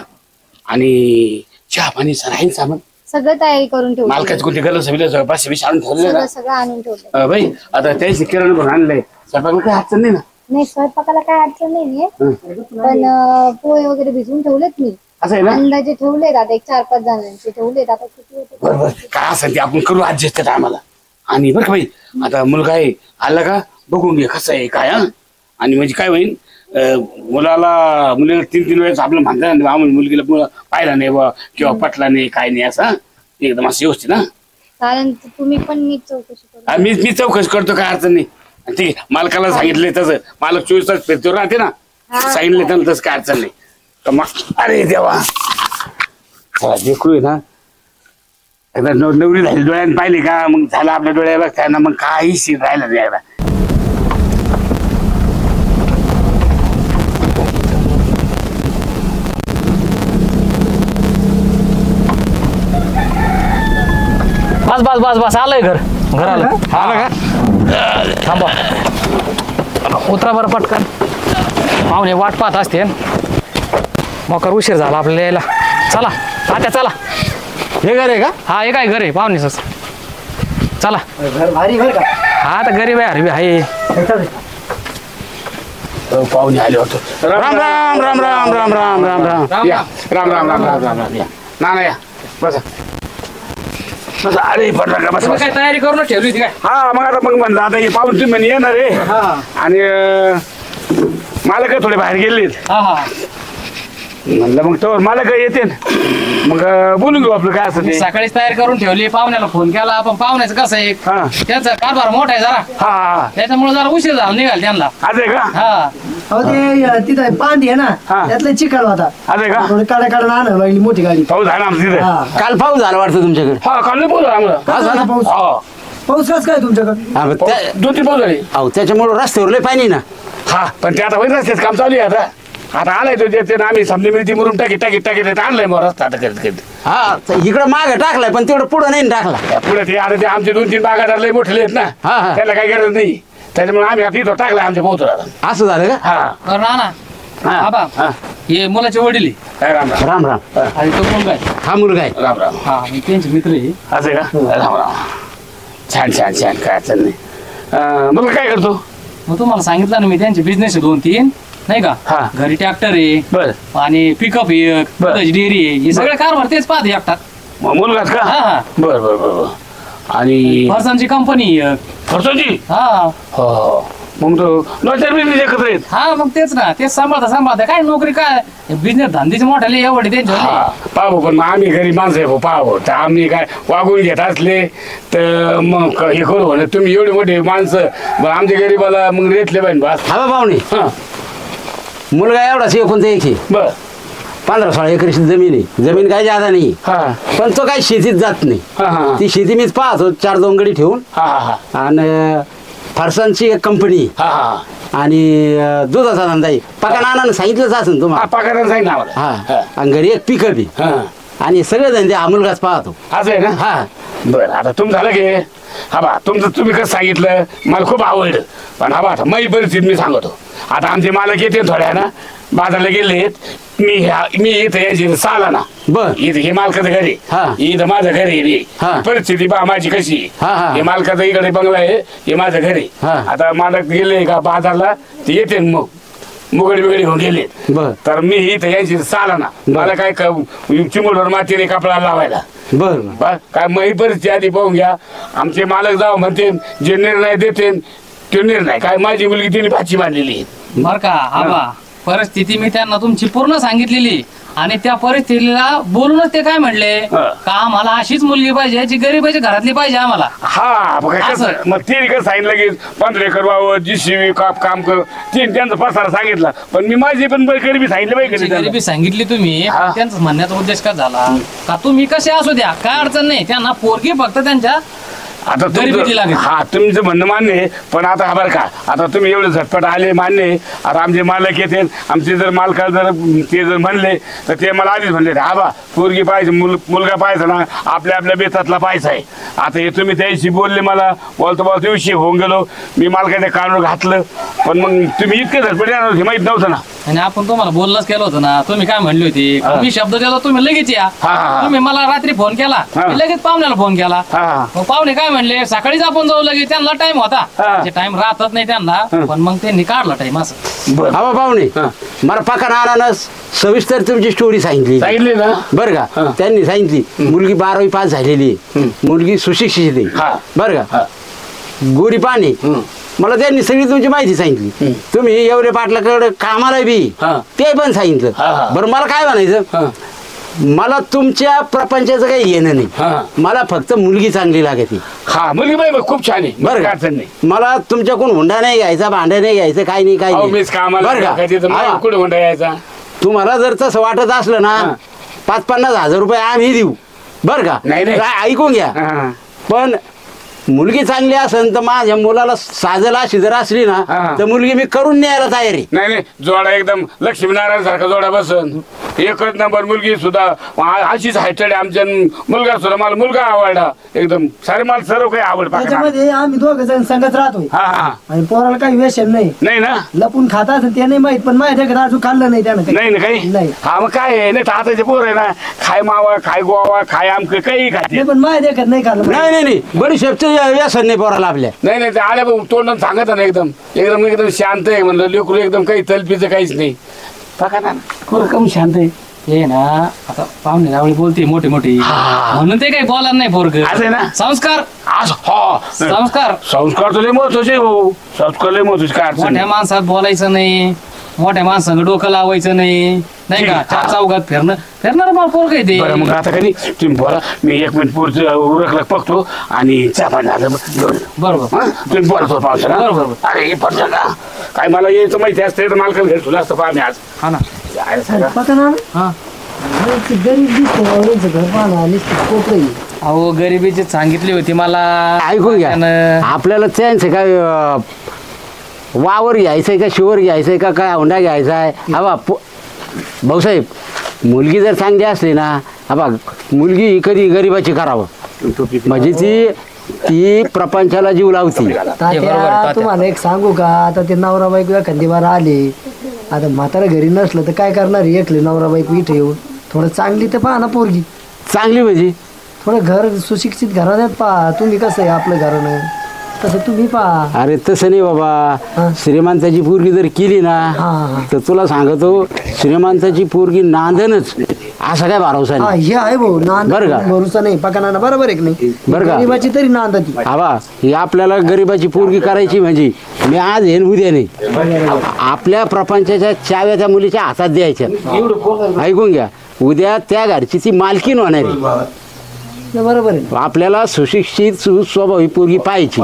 [SPEAKER 1] आणि चहा पाणी सर आहे सामान
[SPEAKER 2] सगळं तयारी करून ठेवली.
[SPEAKER 1] मालकाची कोणती गरज सगळं पाचशे वीस आणून ठेवले ना.
[SPEAKER 2] सगळं आणून ठेवलं.
[SPEAKER 1] बाई आता त्याची किराणा पण आणलंय स्वयंपाकाला काही अडचण नाही ना.
[SPEAKER 2] नाही स्वयंपाकाला काय अडचण नाहीये पण पोहे वगैरे भिजवून ठेवलेत मी.
[SPEAKER 1] असं आहे ना.
[SPEAKER 2] अंदाजे ठेवलेत आता 4-5 जणांचे ठेवलेत आता किती होते.
[SPEAKER 1] बरोबर काय असेल ते आपण करू ऍडजस्ट आम्हाला. आणि बरं का बाई आता मुलगा आहे आला का बघून घे कसं आहे काय. हा आणि म्हणजे काय होईल मुलीला 3 वेळेस आपलं म्हणतात मुलगीला पाहिला नाही बा किंवा पटला नाही काय नाही असं एकदम असं व्यवस्थित ना.
[SPEAKER 2] कारण तुम्ही पण नीट चौकशी करू.
[SPEAKER 1] मी चौकशी करतो काय अडचण नाही. ठीक आहे मालकाला सांगितलंय तसं मालक 24 तास फिरतो राहते ना. सांगितलं त्यांना तसं काय अडचण नाही. तर मग अरे देवा देखू आहे ना एकदा नवरी झाली डोळ्याने पाहिली का मग झालं आपल्या डोळ्या बघताय ना मग काही सीन राहिलं नाही एकदा.
[SPEAKER 3] बस बस बस बस आलंय घर आलं.
[SPEAKER 1] आला का
[SPEAKER 3] थांबा उतरा बरं पटकन. पाहुणे वाट पाहत असते मोकर उशीर झाला आपल्याला यायला. चला आता चला.
[SPEAKER 5] हे घर आहे का.
[SPEAKER 3] हा हे काय घर आहे पाहुणे चला.
[SPEAKER 4] घर भारी घर का.
[SPEAKER 3] हा आता गरीब आहे हरबी आहे.
[SPEAKER 1] पाहुणे आले होते. राम राम राम राम राम राम राम राम या राम राम राम राम राम राम या ना या बसा बसा. अरे पडला का बस.
[SPEAKER 3] काय तयारी करून ठेवली होती काय.
[SPEAKER 1] हा मग आता मग म्हणलं आता हे पाहून तुम्ही म्हणे येणार आहे आणि मला काय थोडे बाहेर गेलेत.
[SPEAKER 3] हा हा
[SPEAKER 1] म्हणलं मग तो मला काय येते मग बोलून घेऊ आपलं काय असं ते.
[SPEAKER 3] सकाळीच तयारी करून ठेवली. पाहुण्याला फोन केला पण पाहुण्याचं कसं आहे
[SPEAKER 1] हा
[SPEAKER 3] त्यांचा कारभार मोठा आहे जरा
[SPEAKER 1] हा हा
[SPEAKER 3] त्याच्यामुळे जरा उशीर झाला निघाल त्यांना.
[SPEAKER 1] आज आहे का.
[SPEAKER 3] हा
[SPEAKER 4] हो ते तिथं पांडी आहे ना
[SPEAKER 1] हा.
[SPEAKER 4] त्यातलं चिकन होता.
[SPEAKER 1] आज आहे का.
[SPEAKER 4] थोडी काढा काढून आणायला लागली मोठी गाडी.
[SPEAKER 1] पाऊस झाला आमच्या तिथे.
[SPEAKER 4] हा.
[SPEAKER 5] काल पाऊस झाला वाटतं तुमच्याकडे.
[SPEAKER 1] हा काल नाही पाऊस आम्हाला.
[SPEAKER 4] का झाला पाऊस.
[SPEAKER 1] हा
[SPEAKER 4] पाऊस कस काय तुमच्याकडे.
[SPEAKER 5] हा, मग त्या-
[SPEAKER 1] 2-3 पाऊस झाले.
[SPEAKER 5] अहो त्याच्यामुळे रस्त्यावर लय पाणी ना.
[SPEAKER 1] हा पण ते आता होईल रस्त्याचं काम चालू आहे आता. आता आलाय तो ते आम्ही समजा मिळती मुरुम टाकीत आणलंय मग रस्ता आता करत करत.
[SPEAKER 5] हा इकडं मागे टाकलाय पण तेवढं पुढं नाही टाकला.
[SPEAKER 1] पुढे ते आता ते आमचे 2-3 बागादार लय मोठे आहेत ना.
[SPEAKER 5] हा, हा.
[SPEAKER 1] त्याला काही गरज नाही त्याच्यामुळे आम्ही आता इथं टाकलाय आमच्या पोहोचला.
[SPEAKER 5] असं झालं का.
[SPEAKER 1] हा
[SPEAKER 3] नाना
[SPEAKER 1] हा.
[SPEAKER 3] आबा
[SPEAKER 1] हा.
[SPEAKER 3] हे मुलाचे वडील आहे.
[SPEAKER 1] काय राम राम
[SPEAKER 5] राम राम.
[SPEAKER 3] आणि तो मुलगा आहे.
[SPEAKER 5] हा मुलगा आहे.
[SPEAKER 1] राम राम.
[SPEAKER 3] हा आणि त्यांचे मित्र आहे.
[SPEAKER 1] असं आहे का. राम राम. छान छान छान काय अडचण नाही. मग काय करतो.
[SPEAKER 3] मग तुम्हाला सांगितलं ना मी त्यांचे बिझनेस आहे 2-3 नाही
[SPEAKER 1] हा.
[SPEAKER 3] का घरी ट्रॅक्टर आहे
[SPEAKER 1] बर
[SPEAKER 3] आणि पिकअप आहे
[SPEAKER 1] बर.
[SPEAKER 3] डेअरी आहे हे सगळे कारभार तेच पाहते एकटात.
[SPEAKER 1] मुलगाच का
[SPEAKER 3] हा हा
[SPEAKER 1] बर बर बर बर. आणि
[SPEAKER 3] फरसांची कंपनी
[SPEAKER 1] खर्चाची
[SPEAKER 3] हा
[SPEAKER 1] हो मग तो दोन-चार बिझनेस एकत्र आहेत.
[SPEAKER 3] हा मग तेच ना तेच सांभाळता काय नोकरी काय बिझनेस धंद्याचे मोठ्याले एवढे त्यांच्या
[SPEAKER 1] हा पाहू पण मग आम्ही घरी माणसं आहे भाऊ पाहू तर आम्ही काय वागून घेत असले तर मग हे करू म्हणे तुम्ही एवढी मोठी माणसं मग आमच्या गरीबाला मग रेटले पाहिजे बस.
[SPEAKER 5] हा पाहुणे
[SPEAKER 1] हा
[SPEAKER 5] मुलगा एवढाच एकूण एक आहे
[SPEAKER 1] बर
[SPEAKER 5] 15-16 एकरची जमीन आहे. जमीन काय जादा नाही
[SPEAKER 1] हा
[SPEAKER 5] पण तो काही शेतीत जात नाही.
[SPEAKER 1] हा हा
[SPEAKER 5] ती शेती मीच पाहतो 4 दोंगडी ठेवून
[SPEAKER 1] हा हा
[SPEAKER 5] आणि फरसांची एक कंपनी
[SPEAKER 1] हा हा
[SPEAKER 5] आणि दुधाचा धंदा आहे. पका नानानं सांगितलंच असेल
[SPEAKER 1] हा
[SPEAKER 5] तुम्हाला.
[SPEAKER 1] पगारानं सांगितलं आम्हाला.
[SPEAKER 5] हा आणि घरी एक पिकअप आहे
[SPEAKER 1] हा
[SPEAKER 5] आणि सगळे धंदे हा मुलगाच पाहतो.
[SPEAKER 1] असं आहे ना
[SPEAKER 5] हा
[SPEAKER 1] बरं आता तुमचं झालं की हा बा तुमचं तुम्ही कसं सांगितलं मला खूप आवडलं पण हा बा आता माझी परिस्थिती मी सांगतो. आता आमचे मालक येते थोड्या ना बाजारला गेलेत मी इथं यायची साला ना
[SPEAKER 5] बर
[SPEAKER 1] इथं हे मालकाचं घरी
[SPEAKER 5] हा.
[SPEAKER 1] इथं माझं घर आहे
[SPEAKER 5] हा.
[SPEAKER 1] परिस्थिती पहा माझी कशी
[SPEAKER 5] हा, हा.
[SPEAKER 1] हे मालकाचं इकडे बंगला आहे हे माझं घरी
[SPEAKER 5] हा.
[SPEAKER 1] आता मालक गेले का बाजारला ते येते मग मुगडी बिगडी होऊन गेले
[SPEAKER 5] बर
[SPEAKER 1] तर मी इथं यायची साला ना मला काय चिमुलवर मातीने कपडा लावायला
[SPEAKER 5] बर
[SPEAKER 1] बा काय मही परिस्थिती आधी पाहून घ्या आमचे मालक जाऊ म्हणते जे निर्णय देते तो निर्णय काय माझी मुलगी तिने भाची मांडलेली आहे.
[SPEAKER 3] बर का आबा परिस्थिती मी त्यांना तुमची पूर्ण सांगितलेली आणि त्या परिस्थितीला बोलूनच ते काय म्हणले
[SPEAKER 1] हा.
[SPEAKER 3] का आम्हाला अशीच मुलगी पाहिजे जी गरीबाची घरातली पाहिजे आम्हाला.
[SPEAKER 1] हा मग काय कसं
[SPEAKER 3] असं.
[SPEAKER 1] मग तिने कसं सांगितलं की 15 एकर वावर जीसीबी काम कर तिने त्यांचा पसारा सांगितला पण मी माझी पण गरिबी सांगितलं
[SPEAKER 3] तुमची
[SPEAKER 1] पाहिजे
[SPEAKER 3] गरिबी सांगितली तुम्ही
[SPEAKER 1] हा.
[SPEAKER 3] त्यांचा म्हणण्याचा उद्देश काय झाला का तुम्ही कसे असू द्या काय अडचण नाही त्यांना पोरगी फक्त त्यांच्या
[SPEAKER 1] आता
[SPEAKER 3] गरिबीची लागेल.
[SPEAKER 1] हा तुमचं म्हणणं मान्य आहे पण आता हा बरं का आता तुम्ही एवढे झटपट आले मान्य आहे आता आमचे मालक येते आमचे जर मालका जर ते जर म्हणले तर ते मला आधीच म्हणले हा बा पोरगी पाहिजे मुलगा पाहिजे ना आपल्या आपल्या बेतातला पाहिजे आहे. आता हे तुम्ही त्याशी बोलले मला बोलतो विषय होऊन गेलो मी मालकाच्या कानावर घातलं पण मग तुम्ही इतके झटपट येणार हे माहित नव्हतं ना.
[SPEAKER 3] आणि आपण तुम्हाला बोललंच केलं होतं ना तुम्ही काय म्हणली होती
[SPEAKER 1] हा.
[SPEAKER 3] मी शब्द देतो तुम्ही लगेच या
[SPEAKER 1] हा, हा.
[SPEAKER 3] तुम्ही मला रात्री फोन केला
[SPEAKER 1] हा.
[SPEAKER 3] मी लगेच पाहुण्याला फोन केला
[SPEAKER 1] हा
[SPEAKER 3] मग पाहुणे काय म्हणले सकाळीच आपण जाऊ लगेच त्यांना टाइम होता
[SPEAKER 1] हा.
[SPEAKER 3] टाइम राहतच नाही त्यांना पण मग त्यांनी काढला टाइम असं.
[SPEAKER 1] बरं
[SPEAKER 5] हा पाहुणे
[SPEAKER 1] हा.
[SPEAKER 5] मला पका नानानं सविस्तर तुमची स्टोरी सांगितली
[SPEAKER 1] सांगितले ना
[SPEAKER 5] बरं
[SPEAKER 1] हा.
[SPEAKER 5] का त्यांनी सांगितली मुलगी 12वी पास झालेली आहे. मुलगी सुशिक्षित
[SPEAKER 1] हा.
[SPEAKER 5] आहे बरं
[SPEAKER 1] हा.
[SPEAKER 5] का गोडी पाणी
[SPEAKER 1] हम्म.
[SPEAKER 5] मला त्यांनी सगळी तुमची माहिती सांगितली तुम्ही एवढे पाटलाकडे कामाला बी
[SPEAKER 1] हा.
[SPEAKER 5] ते पण सांगितलं
[SPEAKER 1] हा, हा.
[SPEAKER 5] बरं मला काय म्हणायचं
[SPEAKER 1] हा
[SPEAKER 5] मला तुमच्या प्रपंचाचं काही येणं नाही
[SPEAKER 1] हा.
[SPEAKER 5] मला फक्त मुलगी चांगली लागते
[SPEAKER 1] हा मुलगी बाई खूप छान आहे
[SPEAKER 5] बरं
[SPEAKER 1] काय
[SPEAKER 5] का
[SPEAKER 1] अडचण नाही.
[SPEAKER 5] मला तुमच्याकडून हुंडा नाही घ्यायचा भांडं नाही घ्यायचं काही नाही काही
[SPEAKER 1] अहो,
[SPEAKER 5] नाही
[SPEAKER 1] मीच कामाला
[SPEAKER 5] बरं
[SPEAKER 1] टाकायचे तर
[SPEAKER 5] का
[SPEAKER 1] मला
[SPEAKER 5] हा.
[SPEAKER 1] कुठे हुंडा यायचा
[SPEAKER 5] तुम्हाला जर तसं वाटत असलं ना
[SPEAKER 1] हा.
[SPEAKER 5] 5-50 हजार रुपये आम्ही देऊ बरं का
[SPEAKER 1] नाही, नाही.
[SPEAKER 5] काय ऐकून घ्या
[SPEAKER 1] हा.
[SPEAKER 5] पण मुलगी चांगली असेल तर माझ्या मुलाला साजल अशी जर असली ना
[SPEAKER 1] हा.
[SPEAKER 5] तर मुलगी मी करून न्यायला तयार आहे
[SPEAKER 1] नाही नाही जोडा एकदम लक्ष्मीनारायण सारखा जोडा बसन एकच नंबर मुलगी सुद्धा अशीच हायटेड आमच्या मुलगा सुद्धा मला मुलगा आवडला एकदम सारे मला सर्व काही आवड पाहणार.
[SPEAKER 4] त्याच्यामध्ये आम्ही दोघं जण संगत राहतोय
[SPEAKER 1] हा हा
[SPEAKER 4] आणि पोराला काही व्यसन नाही
[SPEAKER 1] नाही ना
[SPEAKER 4] लपून खात असेल ते नाही माहित पण माझ्या घरात अजून खाल्लं नाही त्यानं काही
[SPEAKER 1] नाही ना काही
[SPEAKER 4] नाही.
[SPEAKER 1] हा मग काय आहे नाही तर आताचे पोर आहे ना खाय मावा खाय गोवा खाय आमक काही खाते
[SPEAKER 4] नाही पण माझ्या देखत नाही खाल्लं
[SPEAKER 5] नाही नाही नाही बडी शेपचं व्यसन नाही पोराला आपल्या
[SPEAKER 1] नाही नाही ते आल्या बघ तोंड सांगत ना एकदम एकदम एकदम शांत आहे म्हणलं लेकरू एकदम काही तलपीचं काहीच नाही बघा ना पोरं कम शांत आहे
[SPEAKER 3] हे ना आता पाहुणे लावळी बोलते मोठी मोठी
[SPEAKER 1] हा.
[SPEAKER 3] म्हणून ते काही बोलणार नाही पोरग
[SPEAKER 1] असं आहे ना?
[SPEAKER 3] संस्कार
[SPEAKER 1] आज हा
[SPEAKER 3] संस्कार
[SPEAKER 1] संस्कार तर लय महत्वाचे हो संस्कार लय महत्वाचे काय अडचण
[SPEAKER 3] मोठ्या
[SPEAKER 1] नाही.
[SPEAKER 3] माणसात बोलायचं नाही मोठ्या माणसांग डोकं लावायचं नाही नाही का
[SPEAKER 1] ठीक.
[SPEAKER 3] चार चौघात फिरणार मला पोरग आहे ते
[SPEAKER 1] बरं मग आता कधी तुम्ही बोला मी 1 मिनिट पुढचं उरकलं बघतो आणि चहा पाणी झालं घेऊन
[SPEAKER 3] बरोबर
[SPEAKER 1] हा? तुम्ही बोलत होता पावसाळा
[SPEAKER 3] बरोबर.
[SPEAKER 1] अरे हे पडलं का काय मला यायचं माहिती असते तर मालकाला घरी तुला असतं पाहा मी आज
[SPEAKER 3] हा ना
[SPEAKER 1] जायला सगळं.
[SPEAKER 4] पका ना
[SPEAKER 3] हा
[SPEAKER 4] गरीब दिसतो यांचं घर पाहणं नुसतं कोपरं आहे.
[SPEAKER 3] अहो गरिबीची सांगितली होती मला
[SPEAKER 5] ऐकून घ्या
[SPEAKER 3] त्यानं.
[SPEAKER 5] आपल्याला त्यांचं काय वावर घ्यायचंय का शिवर घ्यायचंय का काय हुंडा घ्यायचा आहे हा बा भाऊसाहेब मुलगी जर चांगली असली ना हा बा मुलगी कधी गरिबाची करावं म्हणजे ती प्रपंचाला जीव लावती
[SPEAKER 3] हे बरोबर,
[SPEAKER 4] तात्या
[SPEAKER 3] तात्या.
[SPEAKER 4] तुम्हाला एक सांगू का आता ते नवरा बायको एखादी बार आले आता म्हातारा घरी नसलं तर काय करणार एकले नवरा बायको इथे येऊन थोडं चांगली तर पहा ना पोरगी
[SPEAKER 5] चांगली म्हणजे
[SPEAKER 4] थोडं घर सुशिक्षित घराण्यात पहा तुम्ही कसं आहे आपलं घरानं तसं तुम्ही पहा.
[SPEAKER 5] अरे तसं नाही बाबा, श्रीमंताची पोरगी जर केली ना तर तुला सांगतो श्रीमंताची पोरगी नांदनच, असा काय भरोसा
[SPEAKER 4] हा
[SPEAKER 5] नाही.
[SPEAKER 4] हे आहे भाऊ नांद
[SPEAKER 5] बरं का?
[SPEAKER 4] भरोसा नाही पकाना बरोबर आहे की नाही.
[SPEAKER 5] बरं का?
[SPEAKER 4] गरीबाची तरी नांद ती.
[SPEAKER 5] आबा ही आपल्याला गरिबाची पोरगी करायची म्हणजे मी आज हे न उद्या नाही, आपल्या प्रपंचाच्या चाव्या त्या मुलीच्या हातात द्यायच्या. ऐकून घ्या, उद्या त्या घरची ती मालकीन होणार आहे.
[SPEAKER 4] बरोबर आहे.
[SPEAKER 5] आपल्याला सुशिक्षित सुस्वभावी पोरगी पाहायची,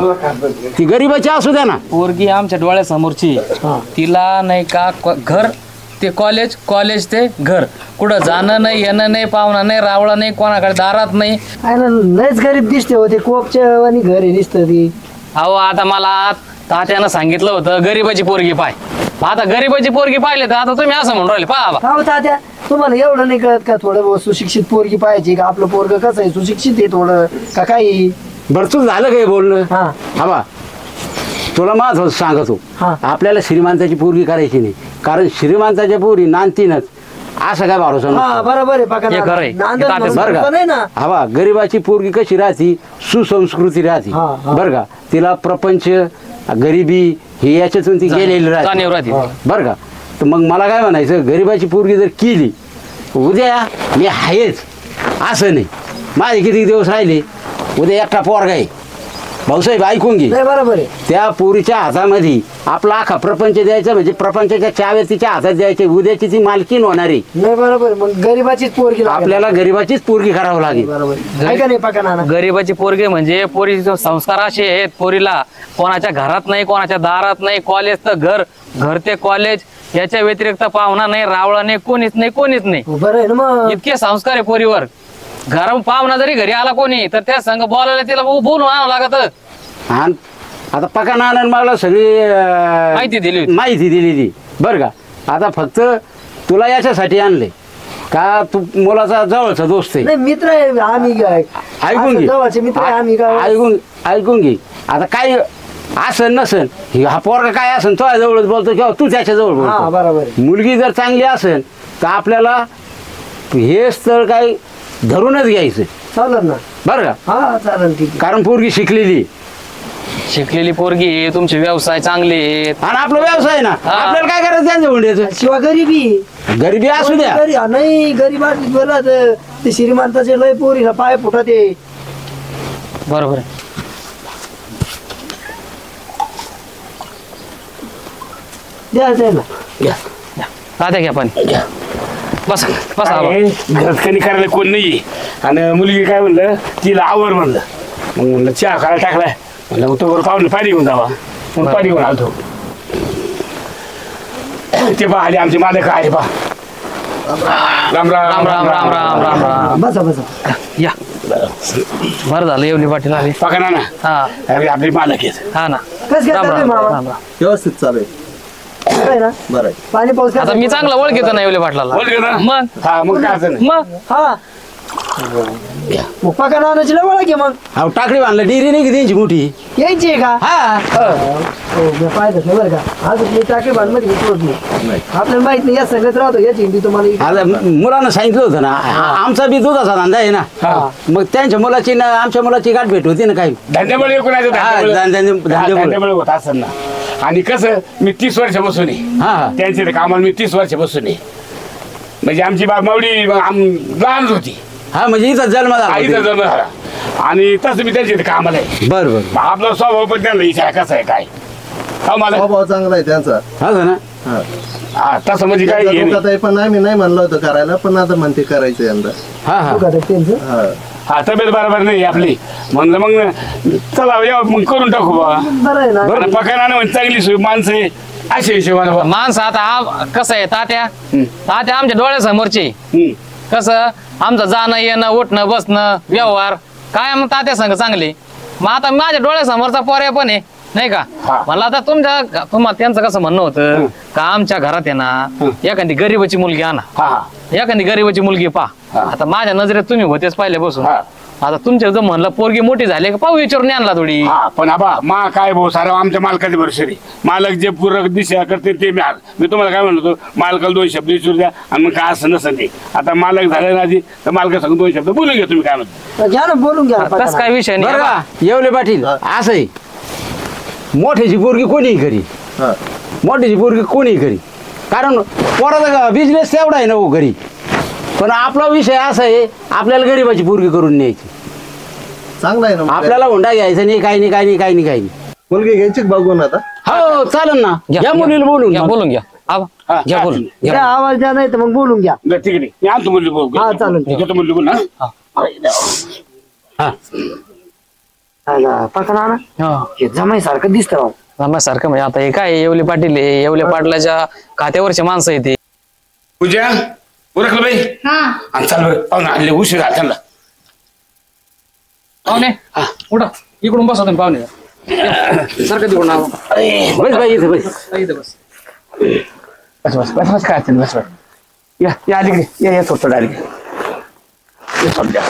[SPEAKER 5] ती गरिबाची असू द्या ना.
[SPEAKER 3] पोरगी आमच्या डोळ्यासमोरची, तिला नाही का घर ते कॉलेज, कॉलेज ते घर, कुठं जाणं नाही, येणं नाही, पाहुणा नाही, रावळा नाही, कोणाकडे दारात नाही.
[SPEAKER 4] लयच गरीब दिसते होते, कोपच्या आणि घर आहे दिसत ती.
[SPEAKER 3] अहो आता मला तात्यानं सांगितलं होतं गरीबाची पोरगी पाय. आता गरीबाची पोरगी पाहिले तर आता तुम्ही असं म्हणून राहिले पहा.
[SPEAKER 4] का होता त्या तुम्हाला एवढं नाही कळत का थोडं सुशिक्षित पोरगी पाहिजे का? आपलं पोरग कसं आहे, सुशिक्षित आहे थोडं का काही?
[SPEAKER 5] भरपूर झालं काय बोलणं.
[SPEAKER 4] हा
[SPEAKER 5] हा तुला माझं सांगतो,
[SPEAKER 4] हा.
[SPEAKER 5] आपल्याला श्रीमंताची पोरगी करायची नाही, कारण श्रीमंताच्या पोरी नांदतीनच, असा काय भरोसा
[SPEAKER 4] हा
[SPEAKER 5] नसतो.
[SPEAKER 4] बरोबर आहे पका.
[SPEAKER 3] हे खरं आहे.
[SPEAKER 4] नांदण
[SPEAKER 3] हे तात्या-
[SPEAKER 4] म्हणून
[SPEAKER 5] बरं
[SPEAKER 4] तर नाही ना.
[SPEAKER 5] का? हवा गरिबाची पोरगी कशी राहती, सुसंस्कृती राहती.
[SPEAKER 4] हा, हा.
[SPEAKER 5] बरं का? तिला प्रपंच गरिबी हे याच्यातून ती गेलेली
[SPEAKER 3] जाणीव
[SPEAKER 5] राहते.
[SPEAKER 3] राहते.
[SPEAKER 5] बरं का? तर मग मला काय म्हणायचं, गरिबाची पोरगी जर केली उद्या मी आहेच असं नाही. माझे किती दिवस राहिले, उद्या एकटा पोरगा आहे. भाऊसाहेब ऐकून घे,
[SPEAKER 4] नाही बरोबर आहे.
[SPEAKER 5] त्या पोरीच्या हातामध्ये आपला अख्खा प्रपंच द्यायचा, म्हणजे प्रपंचाच्या चाव्या तिच्या हातात द्यायचे, उद्याची ती मालकीन होणार आहे.
[SPEAKER 4] नाही बरोबर आहे. मग गरीबाचीच पोरगी लागेल.
[SPEAKER 5] आपल्याला गरिबाचीच पोरगी करावं लागेल.
[SPEAKER 4] बरोबर आहे. आहे का नाही पका नाना?
[SPEAKER 3] गरीबाची पोरगी म्हणजे पोरीचे संस्कार असे आहेत, पोरीला कोणाच्या घरात नाही, कोणाच्या दारात नाही, कॉलेज तर घर, घर ते कॉलेज, याच्या व्यतिरिक्त पाहुणा नाही, रावळा नाही, कोणीच नाही, कोणीच नाही.
[SPEAKER 4] बरं आहे ना मग.
[SPEAKER 3] इतके संस्कार आहे पोरीवर. घर पाहुणा जरी घरी आला कोणी तर त्या संघ बोलायला तिला बोलून आणावं लागत.
[SPEAKER 5] आणि आता पका नानानं मला सगळी
[SPEAKER 3] माहिती दिली होती.
[SPEAKER 5] माहिती दिलेली. बरं का? आता फक्त तुला याच्यासाठी आणले का, तू मुलाचा जवळचा दोस्त आहे.
[SPEAKER 4] नाही मित्र आहे आम्ही काय.
[SPEAKER 5] ऐकून
[SPEAKER 4] असं
[SPEAKER 5] घे,
[SPEAKER 4] जवळचे मित्र आहे आम्ही काय.
[SPEAKER 5] ऐकून घे. आता काय असन नसन, हा पोरगा काय असन तो जवळच बोलतो किंवा तू त्याच्या जवळ
[SPEAKER 4] हा
[SPEAKER 5] बोलतो.
[SPEAKER 4] बरोबर आहे.
[SPEAKER 5] मुलगी जर चांगली असेल तर आपल्याला हे स्थळ काय धरूनच घ्यायचं.
[SPEAKER 4] चालेल ना.
[SPEAKER 5] बरं का?
[SPEAKER 4] हा चालेल ठीक आहे.
[SPEAKER 5] कारण पोरगी शिकलेली
[SPEAKER 3] शिकलेली पोरगी आहे, तुमचे व्यवसाय चांगले आहेत.
[SPEAKER 5] आणि आपला व्यवसाय आहे ना,
[SPEAKER 3] हा.
[SPEAKER 5] आपल्याला काय करायचं त्यांच्या हुंड्याचं.
[SPEAKER 4] शिवाय गरिबी
[SPEAKER 5] गरिबी असू द्या.
[SPEAKER 4] नाही गरीबाची बोला तर ते श्रीमंताचे लय पोरीला पाय फुटत आहे.
[SPEAKER 3] बरोबर आहे.
[SPEAKER 4] द्यायचंय ना.
[SPEAKER 3] तात्या घ्या पाणी. बस बस
[SPEAKER 1] घरकणी करायला कोण नाही. आणि मुलगी काय म्हणलं, तिला आवर म्हणलं. मग म्हणलं चहा करायला टाकलाय, म्हणलं मग तो पाहुणे पाणी घेऊन जावा. मग पाणी घेऊन आलतो. ते पहा आले आमचे मालक आले पहा. राम राम
[SPEAKER 3] राम राम राम राम राम राम.
[SPEAKER 4] बसा बसा.
[SPEAKER 3] या बरं झालं येवली पाटील आली.
[SPEAKER 1] पका ना ना,
[SPEAKER 3] हा
[SPEAKER 1] अरे आपली मालक आहेत.
[SPEAKER 3] हा ना.
[SPEAKER 4] कसं काय
[SPEAKER 3] राम
[SPEAKER 4] चाललंय
[SPEAKER 3] राम
[SPEAKER 4] मामा?
[SPEAKER 3] राम राम.
[SPEAKER 6] व्यवस्थित चालू आहे.
[SPEAKER 4] बरं आहे ना?
[SPEAKER 6] बरं आहे.
[SPEAKER 4] पाणी पाऊस
[SPEAKER 3] आता मी चांगला ओळखीतो ना येवली पाटलाला.
[SPEAKER 1] बोल ना.
[SPEAKER 3] मग
[SPEAKER 1] हा मग काय अडचण नाही.
[SPEAKER 3] मग
[SPEAKER 4] हा मग पका नानाची लय ओळख आहे मग.
[SPEAKER 5] अहो टाकडी बांधलं, डिरी नाही की त्यांची मोठी.
[SPEAKER 4] यायची आहे का?
[SPEAKER 5] हा
[SPEAKER 4] हो मी पाहिलं नाही बरं का. आज मी टाके बांधमध्ये घेतलोच नाही. आपल्याला माहित नाही या संगत राहतो याची हिंदी तुम्हाला.
[SPEAKER 5] आता मुलांना सांगितलं होतं ना, आमचा बी दुधाचा धंदा आहे ना. मग त्यांच्या मुलाची ना आमच्या मुलाची गाठ भेट होती ना काही.
[SPEAKER 1] धंद्यामुळे कोणाचं
[SPEAKER 5] हा, धंद्यामुळे.
[SPEAKER 1] धंद्यामुळे होत असं ना. आणि कसं मी 30 वर्षापासून आहे
[SPEAKER 5] हा हा
[SPEAKER 1] त्यांच्या इथे कामाला, मी 30 वर्षापासून आहे. म्हणजे आमची मावडी लहानच होती,
[SPEAKER 5] हा म्हणजे इथं जन्म
[SPEAKER 1] आईचा
[SPEAKER 5] झाला.
[SPEAKER 1] जन्म झाला. आणि तसं मी त्यांच्या इथे कामाला आहे.
[SPEAKER 5] बरं बरं
[SPEAKER 1] मग आपला स्वभाव पण त्यांना विचार कसा आहे काय. हो मला
[SPEAKER 6] स्वभाव चांगला आहे त्यांचा.
[SPEAKER 5] असं ना.
[SPEAKER 6] हा.
[SPEAKER 1] हा तसं म्हणजे काय हे नाही.
[SPEAKER 6] डोक्यात आहे, पण आम्ही नाही म्हणलं होतं करायला, पण आता म्हणते करायचं यंदा.
[SPEAKER 5] हा हा
[SPEAKER 4] त्यांचं
[SPEAKER 6] हा.
[SPEAKER 1] हा तब्येत बरोबर नाही आपली, म्हणलं मग चला या मग करून टाकू बा.
[SPEAKER 4] बरं आहे ना.
[SPEAKER 1] बरं पकायला म्हणजे चांगली सोय माणसं आहे अशा हिशोबाने बा.
[SPEAKER 3] माणसं आता कसं आहे तात्या, तात्या आमच्या डोळ्यासमोरचे.
[SPEAKER 1] हम्म.
[SPEAKER 3] कसं आमचं जाणं येणं उठणं बसणं व्यवहार काय मग तात्या संग चांगले. मग आता माझ्या डोळ्यासमोरचा पोर्या पण आहे नाही का.
[SPEAKER 1] हा.
[SPEAKER 3] मला आता तुम्हाला त्यांचं कसं म्हणणं होतं का आमच्या घरात आहे ना एखादी गरीबाची मुलगी आणा,
[SPEAKER 1] हा
[SPEAKER 3] एखादी गरीबाची मुलगी पा.
[SPEAKER 1] हा.
[SPEAKER 3] आता माझ्या नजरेत तुम्ही होतेच पाहिले बसून.
[SPEAKER 1] हा.
[SPEAKER 3] आता तुमच्या जर म्हणलं पोरगी मोठी झाली का पाहू विचारून आणला थोडी.
[SPEAKER 1] हा पण आबा मा काय भाऊ सारा आमच्या मालकाचे भरोसे मालक जे पूरक दिशा करते ते मी तुम्हाला काय म्हणतो, मालकाला 2 शब्द विचारू द्या आणि मग काय असं नसं ते. आता मालक झाले ना आधी तर मालका सांगून 2 शब्द बोलून घ्या. तुम्ही काय म्हणतो
[SPEAKER 4] घ्या ना बोलून घ्या
[SPEAKER 3] तस काय विषय
[SPEAKER 5] बरं
[SPEAKER 3] नाही.
[SPEAKER 5] का येवले पाटील असं आहे. मोठ्याची पोरगी कोणीही करी,
[SPEAKER 6] हा
[SPEAKER 5] मोठ्याची पोरगी कोणीही करी, कारण पोराचा बिझनेस तेवढा आहे ना हो घरी. पण आपला विषय असा आहे, आपल्याला गरीबाची पोरगी करून न्यायची.
[SPEAKER 6] चांगला आहे ना मग.
[SPEAKER 5] आपल्याला हुंडा घ्यायचा नाही, काही नाही, काही नाही, काही नाही, काही नाही.
[SPEAKER 6] मुलगी घ्यायची का बघून आता?
[SPEAKER 5] हो चालेल ना, या मुलीला बोलून
[SPEAKER 3] घ्या,
[SPEAKER 5] मग.
[SPEAKER 3] बोलून घ्या आबा,
[SPEAKER 1] हा,
[SPEAKER 3] घ्या
[SPEAKER 1] हा,
[SPEAKER 3] बोलून
[SPEAKER 1] ठीक
[SPEAKER 4] द्या आवाज द्या, नाही तर मग बोलून घ्या.
[SPEAKER 1] बरं, ठीक आहे मी आणतो मुलगी बोल.
[SPEAKER 4] हा, चालेल.
[SPEAKER 1] घेतो मुलगी बोल ना.
[SPEAKER 5] हा.
[SPEAKER 4] पकडा ना,
[SPEAKER 3] हा.
[SPEAKER 4] हे जमाई सारखं दिसतं.
[SPEAKER 3] सारखं म्हणजे आता हे काय येवले पाटील आहे, येवले पाटलाच्या खात्यावरचे माणसं आहे ते.
[SPEAKER 1] पूजा उरकलं बाई
[SPEAKER 2] हा
[SPEAKER 1] आणि चाल बरं पाहुणा आणले उशीर झाला त्यांना.
[SPEAKER 3] पाहुणे उठा, इकडून बसा तुम्ही पाहुणे. सारखं तिकडून आवा.
[SPEAKER 5] बस बाई इथे बस.
[SPEAKER 3] इथं बस.
[SPEAKER 1] बस बस बस बस काय असेल बस बस. या या अलीकडे या या थोडं अलीकडे ये थोडं द्या.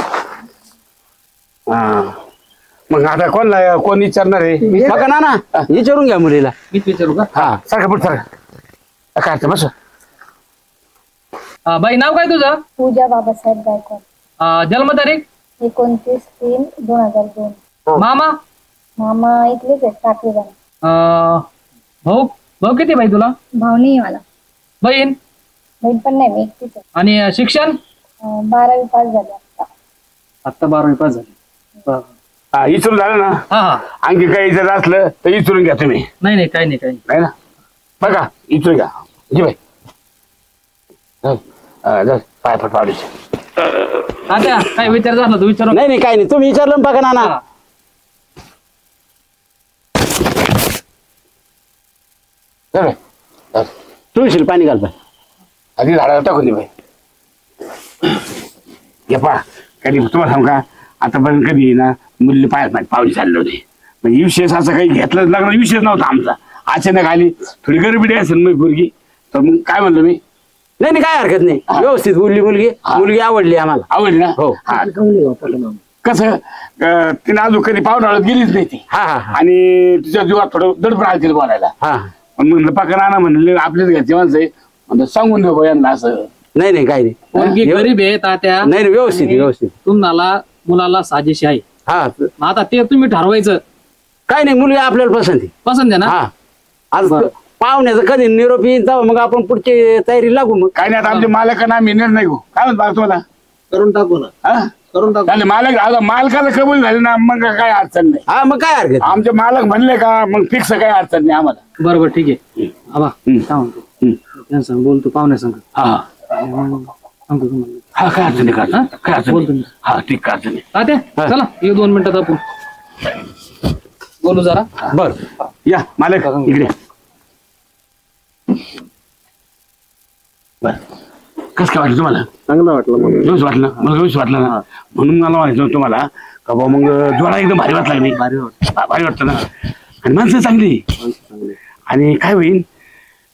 [SPEAKER 1] हा मग आता कोण विचारणार आहे?
[SPEAKER 5] बघा ना विचारून घ्या मुलीला.
[SPEAKER 3] मीच विचारू का?
[SPEAKER 1] हा सारखं पुढे सारखं काय असेल बस.
[SPEAKER 3] बाई नाव काय तुझं?
[SPEAKER 7] पूजा बाबासाहेब गायकवाड.
[SPEAKER 3] जन्मतारीख?
[SPEAKER 7] 29/3/2002.
[SPEAKER 3] मामा?
[SPEAKER 7] मामा इथलेच आहेत टाकळीला.
[SPEAKER 3] भाऊ भाऊ किती बाई तुला?
[SPEAKER 7] भाऊ नाही मला,
[SPEAKER 3] बहीण?
[SPEAKER 7] बहीण पण नाही, मी एकटीच आहे.
[SPEAKER 3] आणि शिक्षण?
[SPEAKER 7] 12वी पास झाले आता.
[SPEAKER 3] आता 12वी पास झाली.
[SPEAKER 1] हा विचारून झालं ना.
[SPEAKER 3] हा हा.
[SPEAKER 1] आणखी काही जर असलं तर विचारून घ्या तुम्ही.
[SPEAKER 3] नाही नाही, काही नाही, काही नाही.
[SPEAKER 1] नाही ना बघा विचारून घ्या. जी बाई जा पाय फट पाडूचे.
[SPEAKER 3] तात्या काय विचार झाला तू विचारू.
[SPEAKER 5] नाही नाही, काही नाही, तुम्ही विचारलं ना बघा ना.
[SPEAKER 3] हा.
[SPEAKER 1] जा बाई, जा.
[SPEAKER 5] तुळशीला पाणी घाल बाई.
[SPEAKER 1] आधी झाडाला टाकून दे बाई. घ्या पा कधी तुम्हाला सांगू का आतापर्यंत कधी ना मुली पायात माझी पाहुणे चालले होते. म्हणजे विशेष असं काही घेतलं लग्न विशेष नव्हता आमचा. अचानक आली थोडी गरिबी असेल मग पोरगी तर मग काय म्हणलं मी
[SPEAKER 5] नाही नाही, काय हरकत नाही, व्यवस्थित बोलली मुलगी. मुलगी आवडली आम्हाला.
[SPEAKER 1] आवडली ना.
[SPEAKER 5] हो.
[SPEAKER 1] हा कसं तिने अजून कधी पाहुणाळ्यात गेलीच नाही ती.
[SPEAKER 5] हा हा हा
[SPEAKER 1] आणि तिच्या जीवात थोडं दडपण आलं तिला बोलायला.
[SPEAKER 5] हा.
[SPEAKER 1] पण म्हणलं पकडा ना म्हणलं आपल्याच घरचे माणसं आहे म्हणलं सांगून देऊ यांना असं.
[SPEAKER 5] नाही नाही, काही
[SPEAKER 3] पोरगी
[SPEAKER 5] नाही.
[SPEAKER 3] गरीब आहे तात्या.
[SPEAKER 5] नाही नाही, व्यवस्थित व्यवस्थित.
[SPEAKER 3] तुम्हाला मुलाला साजेशी आहे.
[SPEAKER 5] हा
[SPEAKER 3] मग आता ते तुम्ही ठरवायचं.
[SPEAKER 5] काय नाही, मुलगी आपल्याला पसंत आहे.
[SPEAKER 3] पसंत आहे ना?
[SPEAKER 5] हा आज
[SPEAKER 3] बरं.
[SPEAKER 5] पाहुण्याचं कधी निरोप येईल तेव्हा मग आपण पुढची तयारी लागू. मग
[SPEAKER 1] काय नाही आता आमच्या मालकांना आम्ही निर्णय घेऊ. काय म्हणतो तुम्हाला
[SPEAKER 6] करून टाकू ना,
[SPEAKER 1] हा
[SPEAKER 6] करून टाकू.
[SPEAKER 1] चालेल मालक आता मालकाला कबूल झाले ना मग काय अडचण नाही.
[SPEAKER 5] हा मग काय हरकत नाही.
[SPEAKER 1] आमचे मालक म्हणले का मग फिक्स काय अडचण नाही आम्हाला.
[SPEAKER 3] बरोबर ठीक आहे. आबा
[SPEAKER 1] हम्म.
[SPEAKER 3] काय म्हणतो
[SPEAKER 1] हम्म.
[SPEAKER 3] त्यांना बोलतो पाहुण्या संग.
[SPEAKER 1] हा
[SPEAKER 3] सांगतो तुम्हाला.
[SPEAKER 1] हा काय अडचण नाही काय अडचण काय अडचण
[SPEAKER 3] बोलतो
[SPEAKER 1] नाही.
[SPEAKER 3] मी.
[SPEAKER 1] हा ठीक काय अडचण नाही.
[SPEAKER 3] तात्या चला येऊ 2 मिनिटात आपण बोलू जरा.
[SPEAKER 5] बर
[SPEAKER 1] या मालक इकडे बर कसं काय वाटलं तुम्हाला?
[SPEAKER 6] चांगलं वाटलं मला.
[SPEAKER 1] व्यवस्थित वाटलं मला व्यवस्थित वाटलं ना. म्हणून मला माहिती तुम्हाला का बा मग जोडा एकदम भारी वाटला नाही. भारी वाटतं ना. आणि माणसं चांगली. आणि काय होईल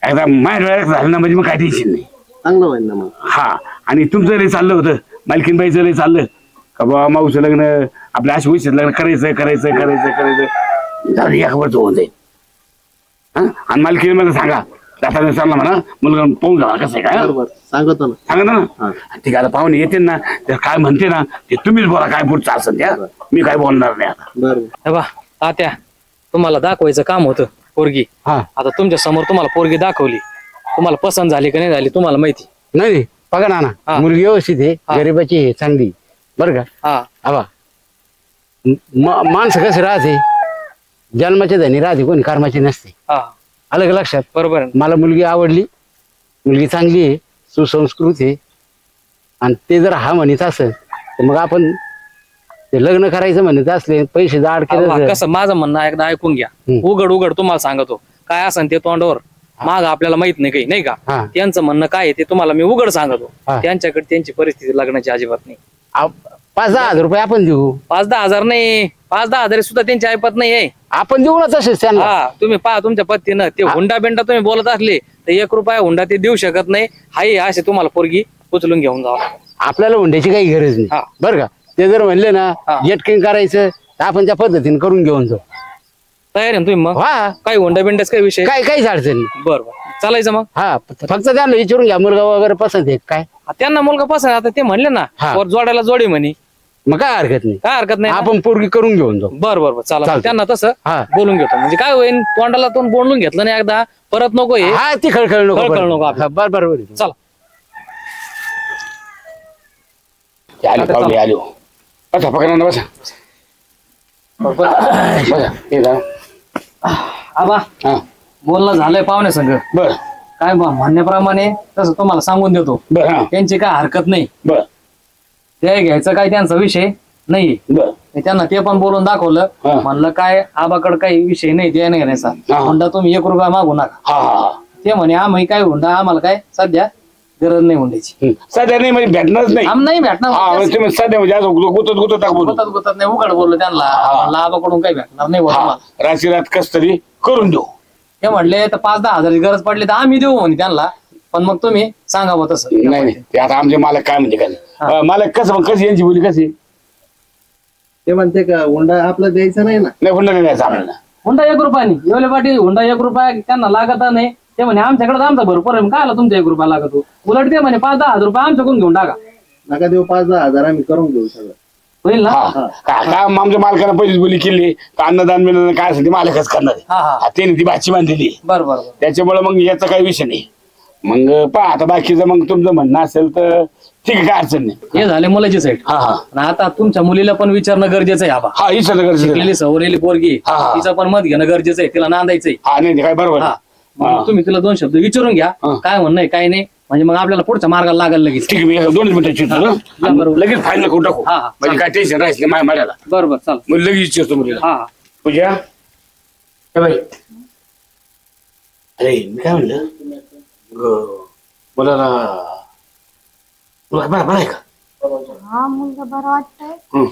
[SPEAKER 1] एकदा माहेर वेळेस झालं ना म्हणजे मग काय टेन्शन नाही.
[SPEAKER 6] चांगलं होईल ना मग.
[SPEAKER 1] हा आणि तुमचं लय चाललं होतं मालकीनबाईचं लय चाललं का बा माऊचं लग्न आपल्या अशी उशीर लग्न करायचं करायचं करायचं करायचं जाऊन या खबरचं होऊन जाईल. हा आणि मालकीने मला सांगा जाताना चालला म्हणा मुलगा पाहून जावा कसं आहे काय.
[SPEAKER 6] बरोबर सांगतो ना.
[SPEAKER 1] सांगा ना. ठीक आहे आता पाहुणे येते ना तर काय म्हणते ना ते तुम्हीच बोला काय पुढचं असेल त्या मी काय बोलणार नाही आता.
[SPEAKER 6] बरोबर.
[SPEAKER 3] हे बा तात्या तुम्हाला दाखवायचं काम होतं पोरगी.
[SPEAKER 5] हा
[SPEAKER 3] आता तुमच्या समोर तुम्हाला पोरगी दाखवली. तुम्हाला पसंत झाली का नाही झाली तुम्हाला माहिती.
[SPEAKER 5] नाही नाही, बघा ना
[SPEAKER 3] हा.
[SPEAKER 5] मुलगी व्यवस्थित आहे,
[SPEAKER 3] हा.
[SPEAKER 5] गरीबाची आहे, चांगली. बरं का
[SPEAKER 3] हा
[SPEAKER 5] आबा माणसं कसे राहते जन्माच्या धनी राहते, कोणी कर्माची नसते.
[SPEAKER 3] हा
[SPEAKER 5] अलग लक्षात.
[SPEAKER 3] बरोबर आहे.
[SPEAKER 5] मला मुलगी आवडली, मुलगी चांगली आहे, सुसंस्कृत आहे. आणि ते जर हा म्हणत असेल तर मग आपण ते लग्न करायचं म्हणत असले पैसे दाड
[SPEAKER 3] अहो,
[SPEAKER 5] केलं
[SPEAKER 3] कसं माझं म्हणणं एकदा ऐकून घ्या.
[SPEAKER 5] हम्म.
[SPEAKER 3] उघड तुम्हाला सांगतो काय असन ते तोंडावर माग आपल्याला माहित नाही काही नाही का.
[SPEAKER 5] हा.
[SPEAKER 3] त्यांचं म्हणणं काय आहे ते तुम्हाला मी उघड सांगतो.
[SPEAKER 5] हा.
[SPEAKER 3] त्यांच्याकडे त्यांची परिस्थिती लग्नाची अजिबात नाही.
[SPEAKER 5] 5-10 हजार रुपये आपण देऊ.
[SPEAKER 3] 5-10 हजार नाही, 5-10 हजार सुद्धा त्यांची ऐपत नाही आहे.
[SPEAKER 5] आपण देऊ ना तसेच त्यांना.
[SPEAKER 3] हा तुम्ही पहा तुमच्या पत्तीनं ते हुंडा बिंडा तुम्ही बोलत असले तर 1 रुपया हुंडा ते देऊ शकत नाही. हाय असे तुम्हाला पोरगी उचलून घेऊन जावा.
[SPEAKER 5] आपल्याला हुंड्याची काही गरज
[SPEAKER 3] हा.
[SPEAKER 5] नाही. बरं का ते जर म्हणले ना
[SPEAKER 3] हा.
[SPEAKER 5] येटकिंग करायचं तर आपण त्या पद्धतीने करून घेऊन जाऊ.
[SPEAKER 3] तयार आहे ना तुम्ही मग?
[SPEAKER 5] हा
[SPEAKER 3] काही हुंडा बिंडाच काही विषय?
[SPEAKER 5] काय काहीच अडचण नाही.
[SPEAKER 3] बरं चालायचं मग.
[SPEAKER 5] हा फक्त त्यांना विचारून घ्या मुलगा वगैरे पसंत आहे काय.
[SPEAKER 3] त्यांना मुलगा पसंत आता ते म्हणले ना
[SPEAKER 5] हा.
[SPEAKER 3] वर जोडायला जोडी म्हणे
[SPEAKER 5] मग काय हरकत नाही,
[SPEAKER 3] काय हरकत नाही ना?
[SPEAKER 5] आपण पोरगी करून घेऊन जाऊ.
[SPEAKER 3] बर बर बर, चला
[SPEAKER 5] चालतंय.
[SPEAKER 3] त्यांना तसं
[SPEAKER 5] हा.
[SPEAKER 3] बोलून घेतो. म्हणजे काय होईल, तोंडाला तोंड बोलून घेतलं नाही एकदा, परत नको हे.
[SPEAKER 5] हा ती खळखळ नको,
[SPEAKER 3] खळखळ नको आपली.
[SPEAKER 5] बर बर बर.
[SPEAKER 3] चला
[SPEAKER 1] आले पाहुणे आलो. बसा पकडा ना, बसा बसा. हे जा.
[SPEAKER 3] आबा
[SPEAKER 1] हा
[SPEAKER 3] बोलणं झालंय पाहुण्या संग.
[SPEAKER 1] बर
[SPEAKER 3] काय म्हणण्याप्रमाणे तसं तुम्हाला सांगून देतो.
[SPEAKER 1] बर. हा
[SPEAKER 3] त्यांची काय हरकत नाही,
[SPEAKER 1] बर
[SPEAKER 3] ते घ्यायचं काय त्यांचा विषय नाही.
[SPEAKER 1] बर.
[SPEAKER 3] मी त्यांना ते पण बोलून दाखवलं.
[SPEAKER 1] हा.
[SPEAKER 3] म्हणलं काय आबाकडे काही विषय नाही ते नाही घेण्याचा.
[SPEAKER 1] हा.
[SPEAKER 3] हुंडा तुम्ही 1 रुपया मागू नका.
[SPEAKER 1] हा हा
[SPEAKER 3] ते म्हणे आम्ही काय हुंडा, आम्हाला काय सध्या गरज नाही हुंड्याची.
[SPEAKER 1] सध्या नाही म्हणजे भेटणारच नाही.
[SPEAKER 3] आम नाही
[SPEAKER 1] हा
[SPEAKER 3] भेटणार.
[SPEAKER 1] म्हणजे तुम्ही सध्या म्हणजे असं गुतत गुतत टाक बोलू.
[SPEAKER 3] गुतत गुतत नाही, उघड बोललो त्यांना. म्हणलं आबाकडून काही भेटणार नाही बुवा
[SPEAKER 1] हा
[SPEAKER 3] तुम्हाला.
[SPEAKER 1] रात्री रात कस तरी करून देऊ.
[SPEAKER 3] ते म्हणले तर 5-10 हजाराची गरज पडली तर आम्ही देऊ म्हणे त्यांना. पण मग तुम्ही सांगा बा तसं.
[SPEAKER 1] नाही नाही ते आता आमचे मालक काय म्हणते काय मालक कसं मग कशी यांची बोली कशी
[SPEAKER 6] ते म्हणते का हुंडा आपला द्यायचा नाही ना.
[SPEAKER 1] नाही हुंडा नाही द्यायचा आपल्याला.
[SPEAKER 3] हुंडा 1 रुपयानी एवढे पाठी हुंडा 1 रुपया त्यांना लागत नाही. ते म्हणे आमच्याकडे आमचा भरपूर आहे, काय आला तुमचा 1 रुपया लागतो. उलट ते म्हणे 5-10 हजार रुपये आमच्याकडून घेऊन टाका.
[SPEAKER 6] नका देऊ 5-10 हजार आम्ही करून घेऊ सगळं.
[SPEAKER 3] होईल ना.
[SPEAKER 1] हा काय आमच्या मालकानं पहिलीच बोली केली तर अन्नदान बिन्न काय असेल ते मालकच करणार आहे.
[SPEAKER 3] हा हा
[SPEAKER 1] हा, त्याने ती भाची बांधलेली आहे.
[SPEAKER 3] बर बर बर.
[SPEAKER 1] त्याच्यामुळे मग याचा काही विषय नाही. मग पहा आता बाकीचं मग तुमचं म्हणणं असेल तर ठीक आहे, काय अडचण नाही.
[SPEAKER 3] हे झाले मुलाची साईड.
[SPEAKER 1] हा हा
[SPEAKER 3] आणि आता तुमच्या मुलीला पण विचारणं गरजेचं आहे आबा.
[SPEAKER 1] हा ईश्वर गरजेचं आहे.
[SPEAKER 3] शिकलेली सवरलेली पोरगी,
[SPEAKER 1] हा, हा.
[SPEAKER 3] तिचं पण मत घेणं गरजेचं आहे. तिला नांदायचंय.
[SPEAKER 1] हा नाही काय बरोबर
[SPEAKER 3] हा
[SPEAKER 1] आहे.
[SPEAKER 3] मग
[SPEAKER 1] हा.
[SPEAKER 3] तुम्ही तिला 2 शब्द विचारून घ्या.
[SPEAKER 1] हा.
[SPEAKER 3] काय म्हणणं आहे काय नाही, म्हणजे मग आपल्याला पुढच्या मार्गाला लागेल लगेच.
[SPEAKER 1] ठीक आहे मी 2 मिनिटाची
[SPEAKER 3] बरोबर.
[SPEAKER 1] लगेच फायनल करून टाकू.
[SPEAKER 3] हा, हा.
[SPEAKER 1] म्हणजे काय टेन्शन राहायचं माझ्या माझ्याला
[SPEAKER 3] बरोबर चाल.
[SPEAKER 1] मग लगेच विचारतो मुलीला.
[SPEAKER 3] हा हा
[SPEAKER 1] पूजा हे बाई अरे मी काय म्हणलं मला तुला बरं आहे का?
[SPEAKER 2] हा मुलगा बरा वाटतंय,
[SPEAKER 1] हं.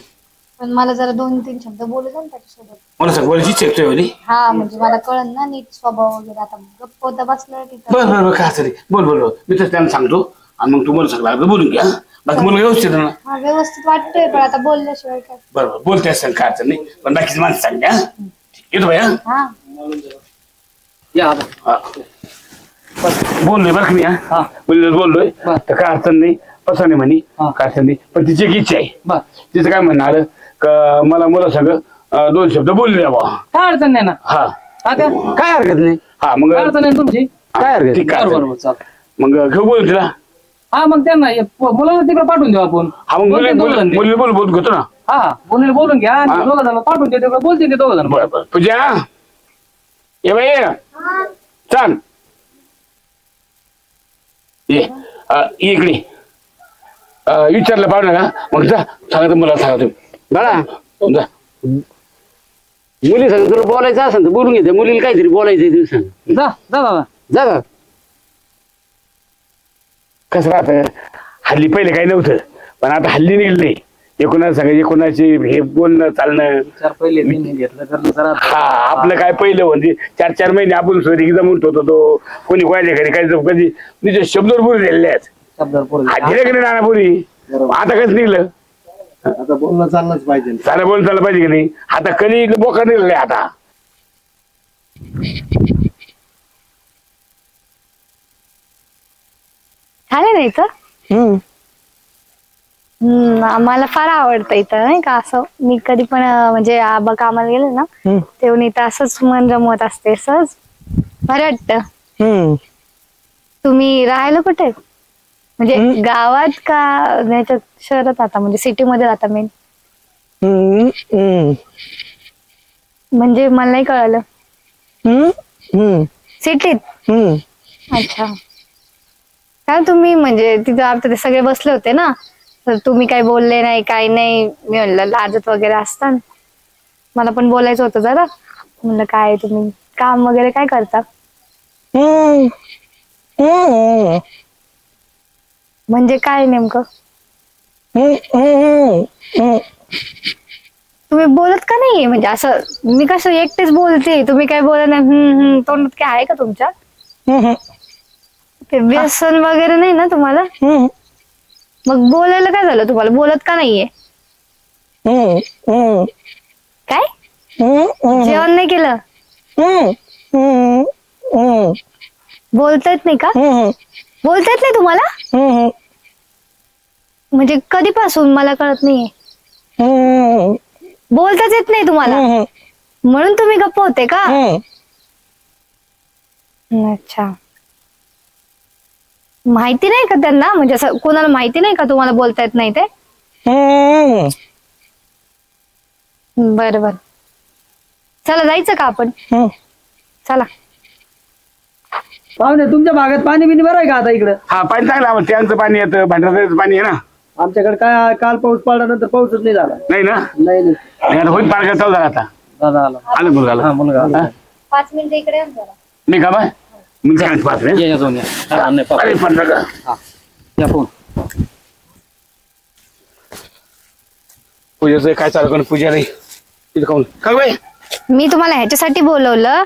[SPEAKER 2] पण मला जरा 2-3 शब्द बोलू द्या ना त्याच्यासोबत.
[SPEAKER 1] मला सांग बोलायची इच्छा आहे तुझी?
[SPEAKER 2] हा म्हणजे मला कळन ना नीट स्वभाव वगैरे. आता गप्प होता बसलं तिथं.
[SPEAKER 1] बरं बरं बरं काय असेल बोल बोल बोल. मी तर त्यांना सांगतो आणि मग तुम्हाला सगळं आपलं बोलून घ्या. बाकी मुलं व्यवस्थित आहे ना?
[SPEAKER 2] हा व्यवस्थित वाटतंय, पण आता बोलल्याशिवाय काय.
[SPEAKER 1] बरं बरं बोलते असेल काय अडचण नाही, पण बाकीची माणसं सांगते. हा येतो बाई. हा
[SPEAKER 2] हा
[SPEAKER 3] या आता.
[SPEAKER 1] हा. बोललोय बरं का मी.
[SPEAKER 3] हा.
[SPEAKER 1] बोललोय
[SPEAKER 3] बरं.
[SPEAKER 1] तर काय अडचण नाही, असं नाही म्हणे
[SPEAKER 3] हा.
[SPEAKER 1] काय अडचण नाही. पण तिची एक इच्छा आहे.
[SPEAKER 3] बर
[SPEAKER 1] तिचं काय म्हणणं आलं का मला मुलं सगळं 2 शब्द बोलले द्यावा.
[SPEAKER 3] काय अडचण नाही ना.
[SPEAKER 1] हा
[SPEAKER 3] तात्या
[SPEAKER 5] काय हरकत नाही,
[SPEAKER 1] हा मग
[SPEAKER 3] काय अडचण नाही तुमची.
[SPEAKER 5] काय हरकत
[SPEAKER 1] ठीक आहे.
[SPEAKER 3] बरोबर बरोबर चाल.
[SPEAKER 1] मग घेऊ बोलून तिला.
[SPEAKER 3] हा मग त्यांना मुलांना तिकडे पाठवून देऊ आपण.
[SPEAKER 1] हा मग
[SPEAKER 3] बोलतील दोघं जण ते.
[SPEAKER 1] मुली बोलून घेतो ना.
[SPEAKER 3] हा मुलीला बोलून घ्या आणि
[SPEAKER 1] हा.
[SPEAKER 3] 2 जण पाठवून देऊ तिकडे बोलतील ते 2 जण.
[SPEAKER 1] बरं बरं पूजा ये बाई ये. चाल ये इकडे विचारलं पाहू नका. मग जा सांगा मुला सांगा तुम्ही
[SPEAKER 5] बाळा
[SPEAKER 1] जा.
[SPEAKER 5] मुली सांग तुला बोलायचं असेल तर बोलून घेते. मुलीला काहीतरी बोलायचंय तुम्ही सांग.
[SPEAKER 3] जा जा बाबा.
[SPEAKER 5] जा का.
[SPEAKER 1] कसं राहतं हल्ली पहिले काही नव्हतं, पण आता हल्ली निघले. एकोणाला सांगायचे एकोणाचे हे बोलणं चालणं.
[SPEAKER 3] 4 पहिले मी घेतलं तर जरा
[SPEAKER 1] हा आपलं काय पहिलं म्हणजे 4-4 महिने आपण सोयरी जमून होतो. कोणी कोणाच्या घरी काय कधी निजे शब्दावर बोलून दिलेले आहेत.
[SPEAKER 3] शब्दावर पोरगी.
[SPEAKER 1] दिले की नाही नानापुरी. आता कसं निघलं
[SPEAKER 6] आता बोलणं चाललंच पाहिजे.
[SPEAKER 1] चाललं बोलून चाललं पाहिजे की नाही. आता कधी बोका निघले आता.
[SPEAKER 2] झालं ना इथं. मला फार आवडतं इथं नाही का. असं मी कधी पण म्हणजे आबा कामाला गेले ना तेव्हा इथं असंच मन रमवत असते. सहज बरं वाटतं. तुम्ही राहायला कुठे म्हणजे गावात का याच्यात शहरात आता म्हणजे सिटी मध्ये राहता मेन. म्हणजे मला नाही कळालं. सिटीत. अच्छा. काय तुम्ही म्हणजे तिथं आता ते सगळे बसले होते ना तर तुम्ही काही बोलले नाही काही नाही. मी म्हणलं लाजत वगैरे असतात. मला पण बोलायचं होतं जरा. म्हणलं काय तुम्ही काम वगैरे काय करता. म्हणजे काय नेमकं तुम्ही बोलत का नाहीये म्हणजे असं. मी कसं एकटेच बोलते तुम्ही काय बोलत नाही. तोंडात काय आहे का तुमच्या. ते व्यसन वगैरे नाही ना तुम्हाला. मग बोलायला काय झालं तुम्हाला बोलत का नाहीये. काय जेवण नाही केलं. बोलता येत नाही का. बोलता येत नाही तुम्हाला. म्हणजे कधीपासून मला कळत नाहीये. बोलताच येत नाही तुम्हाला म्हणून तुम्ही गप्प होते का? अच्छा, माहिती नाही का त्यांना, म्हणजे असं कोणाला माहिती नाही का तुम्हाला बोलता येत नाही ते? बर बर, चला जायचं का आपण? चला.
[SPEAKER 4] पाहुणे तुमच्या भागात पाणी बिनी बरं आहे का आता इकडं?
[SPEAKER 1] हा पाणी चांगलं आहे. त्यांचं पाणी येतं, भांडाराचं पाणी आहे ना.
[SPEAKER 4] आमच्याकडे काय काल पाऊस पडल्यानंतर पाऊसच नाही झाला.
[SPEAKER 1] नाही ना?
[SPEAKER 4] नाही
[SPEAKER 1] आणि आता होईल पाणी चालू झालं आता.
[SPEAKER 4] दादा आला.
[SPEAKER 1] आलं मुलगा. हा?
[SPEAKER 7] 5 मिनिटं इकडे या ना जरा.
[SPEAKER 1] मी का बाय मी काय पाहत नाही.
[SPEAKER 3] या जाऊन या. नाही पाहू.
[SPEAKER 1] अरे पण नका.
[SPEAKER 3] या फोन.
[SPEAKER 1] पूजेचं काय चालू करून पूजा नाही तिथे काऊन का बाई?
[SPEAKER 2] मी तुम्हाला ह्याच्यासाठी बोलवलं,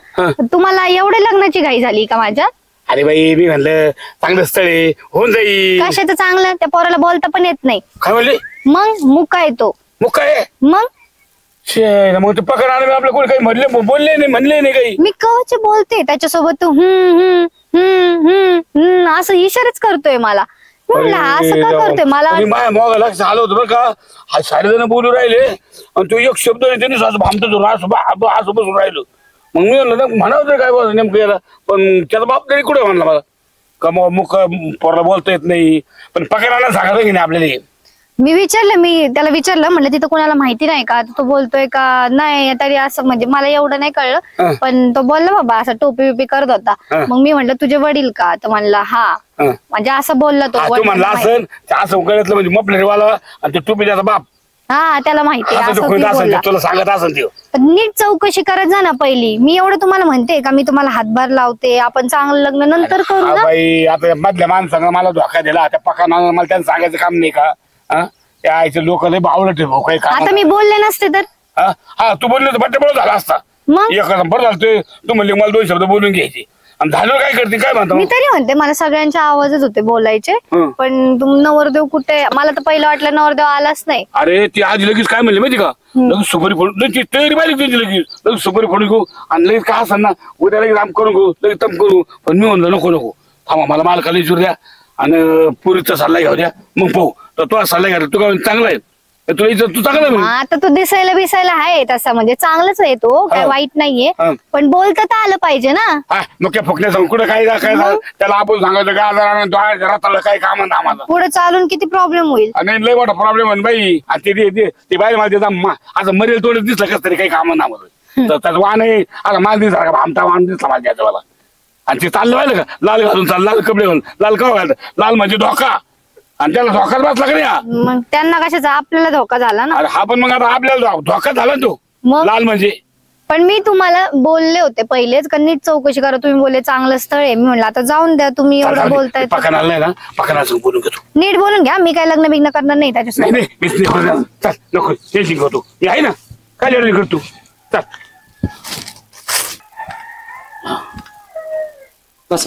[SPEAKER 2] तुम्हाला एवढे लग्नाची घाई झाली का माझ्या?
[SPEAKER 1] अरे बाई मी म्हणलं चांगलं स्थळ आहे, होऊन जाईल.
[SPEAKER 2] कशाचं चांगलं? त्या पोराला बोलता पण येत नाही.
[SPEAKER 1] काय म्हणले?
[SPEAKER 2] मग मुका येतो.
[SPEAKER 1] मग काय
[SPEAKER 2] मग
[SPEAKER 1] मग ते पकड आलं आपलं कोणी काही म्हणले बोलले नाही म्हणले नाही काही.
[SPEAKER 2] मी कवच बोलते त्याच्यासोबत, तो असं इशाराच करतोय मला. म्हणलं हा असं का करतोय मला?
[SPEAKER 1] माझ्या मोगा लक्ष आलं होतं बरं का. हा 6.5 जण बोलू राहिले आणि तो एक शब्द नाही त्यांनी असं भामतो असं बसून राहिलो. मग मी म्हणलं म्हणावं काय बोल नेमकं याला, पण त्याचा बाप तरी कुठे म्हणला मला का मग मुख पोराला बोलता येत नाही, पण पकडायला सांगायचं की नाही आपल्याला.
[SPEAKER 2] मी त्याला विचारलं, म्हणलं तिथं कोणाला माहिती नाही का तो बोलतोय का नाही, तरी असं म्हणजे मला एवढं नाही कळलं. पण तो बोलला बाबा असं टोपी बिपी करत होता. मग मी म्हणलं तुझे वडील का? तर म्हणला हा. म्हणजे असं बोलला तो.
[SPEAKER 1] तू म्हणला असं असं उकळतलं म्हणजे मपलेवाला आणि ते टोपी त्याचा बाप.
[SPEAKER 2] हा त्याला माहिती
[SPEAKER 1] असं
[SPEAKER 2] असं
[SPEAKER 1] तो
[SPEAKER 2] ती
[SPEAKER 1] खोटं असेल
[SPEAKER 2] बोलला.
[SPEAKER 1] ते, तुला सांगत असेल ते.
[SPEAKER 2] पण नीट चौकशी करत जा ना पहिली. मी एवढं तुम्हाला म्हणते का मी तुम्हाला हातभार लावते, आपण चांगलं लग्न नंतर करू
[SPEAKER 1] हा
[SPEAKER 2] ना.
[SPEAKER 1] बाई आता मधल्या माणसानं मला धोका दिला, आता पकाना मला त्यांना सांगायचं काम नाही का? त्या आईचे लोक लय बावळट भाऊ काही
[SPEAKER 2] आता
[SPEAKER 1] काम.
[SPEAKER 2] मी बोलले नसते तर
[SPEAKER 1] हा तू बोलले तर बट्टे बरोबर झाला असता.
[SPEAKER 2] मग
[SPEAKER 1] एक बरं झालं ते तू म्हणले मला 2 शब्द बोलून घ्यायचे आणि झालं काय करते काय म्हणतो.
[SPEAKER 2] मी तरी म्हणते मला सगळ्यांचे आवाजच होते बोलायचे. पण तुम नवरदेव कुठे? मला तर पहिलं वाटलं नवरदेव आलाच नाही.
[SPEAKER 1] अरे ती आज लगेच काय म्हणले माहिती का? लगेच सुपारी फोडून ती तयारी पाहिजे त्यांची लगेच सुपारी फोडून घेऊ आणि लगेच काय असं ना उद्या लगेच आम करून घेऊ लगेच तम करू. पण मी म्हणलं नको थांबा, मला मालकाला विचारू द्या आणि पुरीचा सल्ला घ्याऊ द्या, मग पाहू. तर तो सल्ला घ्या तू काय चांगला आहे तुला इथं तू चांगला आहे.
[SPEAKER 2] आता तो दिसायला बिसायला आहे तसा, म्हणजे चांगलाच आहे तो, काय वाईट नाहीये. पण बोलता तर आलं पाहिजे ना.
[SPEAKER 1] हा मग काय फुकण्या सांग कुठं काय झालं त्याला आपण सांगायचं का घरात काय काम आहे आम्हाला.
[SPEAKER 2] पुढे चालून किती प्रॉब्लेम होईल.
[SPEAKER 1] आणि लय मोठा प्रॉब्लेम आहे बाई. ते बाई मला असं मरेल तोडत दिसलं कस तरी काही काम ना मला. तर त्याचा वाण आहे आता माल दिसला का आमचा वाण दिसला माझ्या त्याच्यावाला. आणि ते चाललं पाहिलं का लाल घालून चाल लाल कपडे घालून लाल का घालत लाल म्हणजे धोका आणि त्याला धोकाच बसला का नाही.
[SPEAKER 2] मग त्यांना कशाचा? आपल्याला धोका झाला ना.
[SPEAKER 1] अरे हा पण मग आता आपल्याला धोका झाला तो
[SPEAKER 2] मग
[SPEAKER 1] लाल म्हणजे.
[SPEAKER 2] पण मी तुम्हाला बोलले होते पहिलेच का नीट चौकशी करा. तुम्ही बोलले चांगलं स्थळ आहे. मी म्हणलं आता जाऊन द्या, तुम्ही एवढं बोलताय.
[SPEAKER 1] पकाना नाही ना पकाना बोलून घेतो.
[SPEAKER 2] नीट बोलून घ्या. मी काय लग्न बिग्न करणार नाही त्याच्यासोबत.
[SPEAKER 1] नाही मीच नाही करणार. चल नको टेन्शन करतो मी आहे ना. काय लढाई करतो चल.
[SPEAKER 3] बस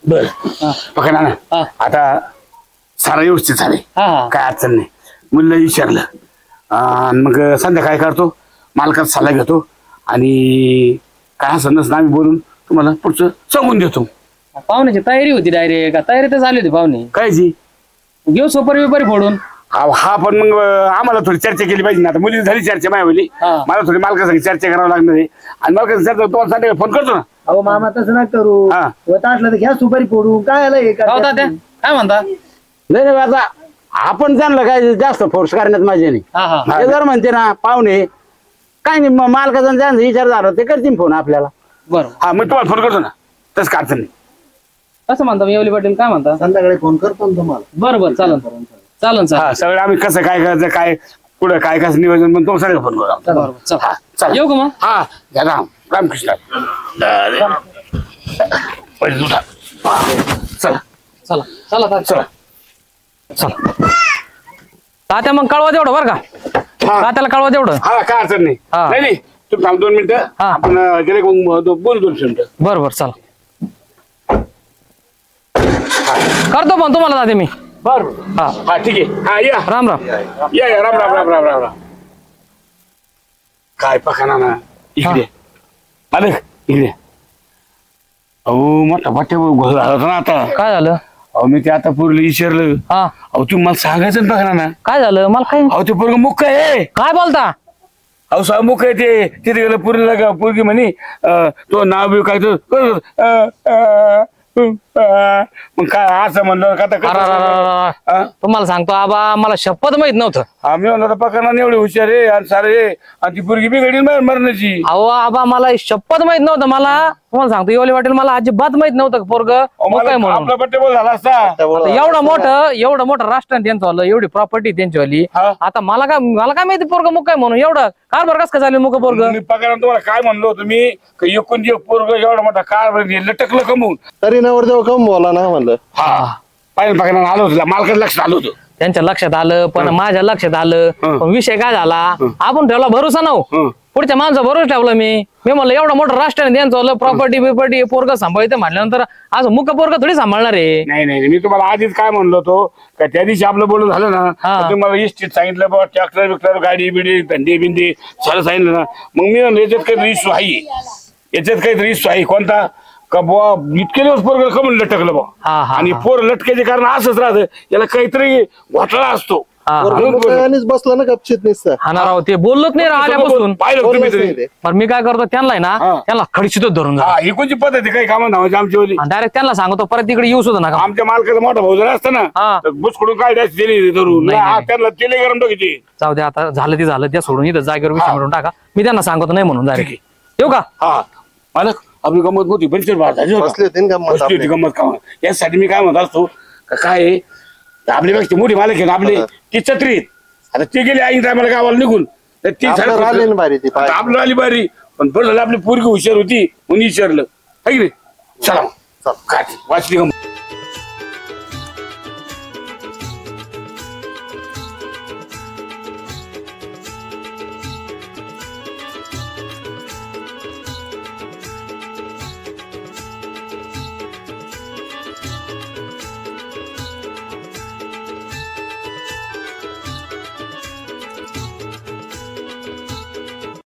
[SPEAKER 1] बर पकाना ना आता सारा व्यवस्थित झाले,
[SPEAKER 3] हा
[SPEAKER 1] काय अडचण नाही. मुलं विचारलं आणि मग संध्याकाळी करतो मालकाचा सल्ला घेतो आणि काय असं नसतं आम्ही बोलून तुम्हाला पुढचं सांगून देतो.
[SPEAKER 3] पाहुण्याची तयारी होती डायरेक्ट. तयारी तर झाली होती पाहुणे.
[SPEAKER 1] कायची
[SPEAKER 3] घेऊ सुपारी बिपारी फोडून.
[SPEAKER 1] हा पण मग आम्हाला थोडी चर्चा केली पाहिजे ना. आता मुली झाली चर्चा माझ्या मुली, मला थोडी मालकासाठी चर्चा करावं लागणार आहे. आणि मालकाची चर्चा तुम्हाला संध्याकाळी फोन करतो ना.
[SPEAKER 4] अहो मामा तसं ना करू. होत असलं तर घ्या सुपारी फोडू. काय आलं हे
[SPEAKER 3] काय म्हणता?
[SPEAKER 5] नाही आता आपण त्यांना काय जास्त फोर्स करण्यात माझे नाही. ते जर म्हणते ना पाहुणे काय नाही मालकाचा त्यांचा विचार झाला ते करतील फोन आपल्याला.
[SPEAKER 3] बरोबर.
[SPEAKER 1] हा मग तुम्हाला फोन करतो ना, तसं काय अडचण नाही.
[SPEAKER 3] कसं म्हणता येवली पाटील? काय म्हणता?
[SPEAKER 4] संध्याकाळी फोन करतो ना तुम्हाला.
[SPEAKER 3] बरोबर चालन चालन.
[SPEAKER 1] हा सगळं आम्ही कसं काय करायचं काय पुढं काय कसं नियोजन पण तो सगळं फोन करू.
[SPEAKER 3] बरोबर
[SPEAKER 1] हा चल
[SPEAKER 3] येऊ का मग?
[SPEAKER 1] हा घ्या रामकृष्ण पहिले तुझा चला
[SPEAKER 3] चला चला
[SPEAKER 1] चला चला.
[SPEAKER 3] तात्या मग कळवा तेवढं बरं का. तात्याला कळवा तेवढं.
[SPEAKER 1] हा काय अडचण नाही. नाही तुम्ही थांब 2 मिनिटं. आपण गेले बोलू 2 मिनिटं.
[SPEAKER 3] बरोबर चला करतो पण तुम्हाला दादा मी.
[SPEAKER 1] बरोबर
[SPEAKER 3] हा
[SPEAKER 1] हा ठीक आहे. हा या
[SPEAKER 3] राम राम.
[SPEAKER 1] या राम राम राम राम राम राम. काय पखाना ना इकडे आलं इकडे. अहो मोठा बट्टे घोळ झाला होता ना आता.
[SPEAKER 3] काय झालं?
[SPEAKER 1] अहो मी ते आता पूर्वी विचारलं.
[SPEAKER 3] हा
[SPEAKER 1] अहो तुम्ही मला सांगायचं ना बघा ना.
[SPEAKER 3] काय झालं मला काय
[SPEAKER 1] अहो ते पोरग मुख्य आहे.
[SPEAKER 3] काय बोलता
[SPEAKER 1] अहो सा मुख्य आहे ते. तिथे गेलं पुरीला का पोरगी म्हणे तो नाव बिव काय मग काय असं म्हणलं का
[SPEAKER 3] तुम्हाला सांगतो आबा मला शपथ माहित नव्हतं.
[SPEAKER 1] आम्ही म्हणलं पकडणार एवढे हुशार आहे आणि सारे आणि ती पोरगी बिघडली मरण्याची.
[SPEAKER 3] अहो आबा मला शपथ माहित नव्हतं. मला तुम्हाला सांगतो एवढी वाटेल मला अजिबात माहित नव्हतं पोरग काय म्हणून.
[SPEAKER 1] आपला बट्टे बोल झाला असता.
[SPEAKER 3] एवढं मोठं राष्ट्र त्यांचं वालं एवढी प्रॉपर्टी त्यांची आता मला काय माहिती पोरग मुक काय म्हणून एवढं कारभार कस काय झाले मुक पोरग.
[SPEAKER 1] मी पकडणार तुम्हाला काय म्हणलो तुम्ही एकूण एक पोरग एवढा मोठा कारभार लटकलं कमवून
[SPEAKER 6] तरी नवरदेव कम बोला ना म्हणलं.
[SPEAKER 1] हा पाहिजे पकडणार आलो होतं मालकाचं लक्षात आलं होतं.
[SPEAKER 3] त्यांच्या लक्षात आलं पण माझ्या लक्षात आलं. पण विषय काय झाला आपण ठेवला भरोसा नव्ह. पुढच्या माणसा भरोसा ठेवला मी म्हणलं एवढं मोठं राष्ट्राने त्यांचं प्रॉपर्टी बिपर्टी पोरग सांभाळते म्हटल्यानंतर आज मुक पोरग थोडी सांभाळणार आहे.
[SPEAKER 1] नाही मी तुम्हाला आधीच काय म्हणलो होतो का त्या दिवशी आपलं बोलणं झालं ना तर तुम्हाला इष्टीत सांगितलं बाबा ट्रॅक्टर बिक्टर गाडी बिडी धंदे बिंदे सगळं सांगितलं ना. मग मी म्हणलं याच्यात काहीतरी इश्यू आहे. याच्यात काहीतरी इश्यू आहे. कोणता का बुवा इतके दिवस पोरग कमून लटकलं बा आणि पोर लटकायचे कारण असंच राहतं याला काहीतरी घोटाळा असतो.
[SPEAKER 6] बसला ना गपचित निसता.
[SPEAKER 3] हा ना राव ते बोललोच नाही आल्यापासून.
[SPEAKER 1] पाहिलं तुम्ही तरी.
[SPEAKER 3] पण मी काय करतो त्यांना ना त्यांना खडशीतच धरून जा.
[SPEAKER 1] ही कोणची पद्धती काही कामं धावायची आमची होती.
[SPEAKER 3] डायरेक्ट त्यांना सांगतो परत तिकडे येऊ सुद्धा नका.
[SPEAKER 1] आमच्या मालकाचा मोठा भाऊ जर असतं ना बुसकडून काय द्यायची दिली धरून त्यांना तेले गरम टाकायची.
[SPEAKER 3] जाऊ दे आता झालं ते झालं त्या सोडून इथं जागेवर विषय मिळून टाका. मी त्यांना सांगतो नाही म्हणून डायरेक्ट येऊ का.
[SPEAKER 1] हा मालक आपली गंमत होती पंचवीस बार झाली होती गंमत का यासाठी मी काय म्हणत असतो काय आपल्यापेक्षा मोठी मालक आहे ना आपले ती छत्रीत आता ते गेले आई टायमाला गावाला निघून तर ती आपलं आली बारी पण बरं झालं आपली पोरगी हुशार होती म्हणून विचारलं आहे की नाही. चला वाचली गंमत.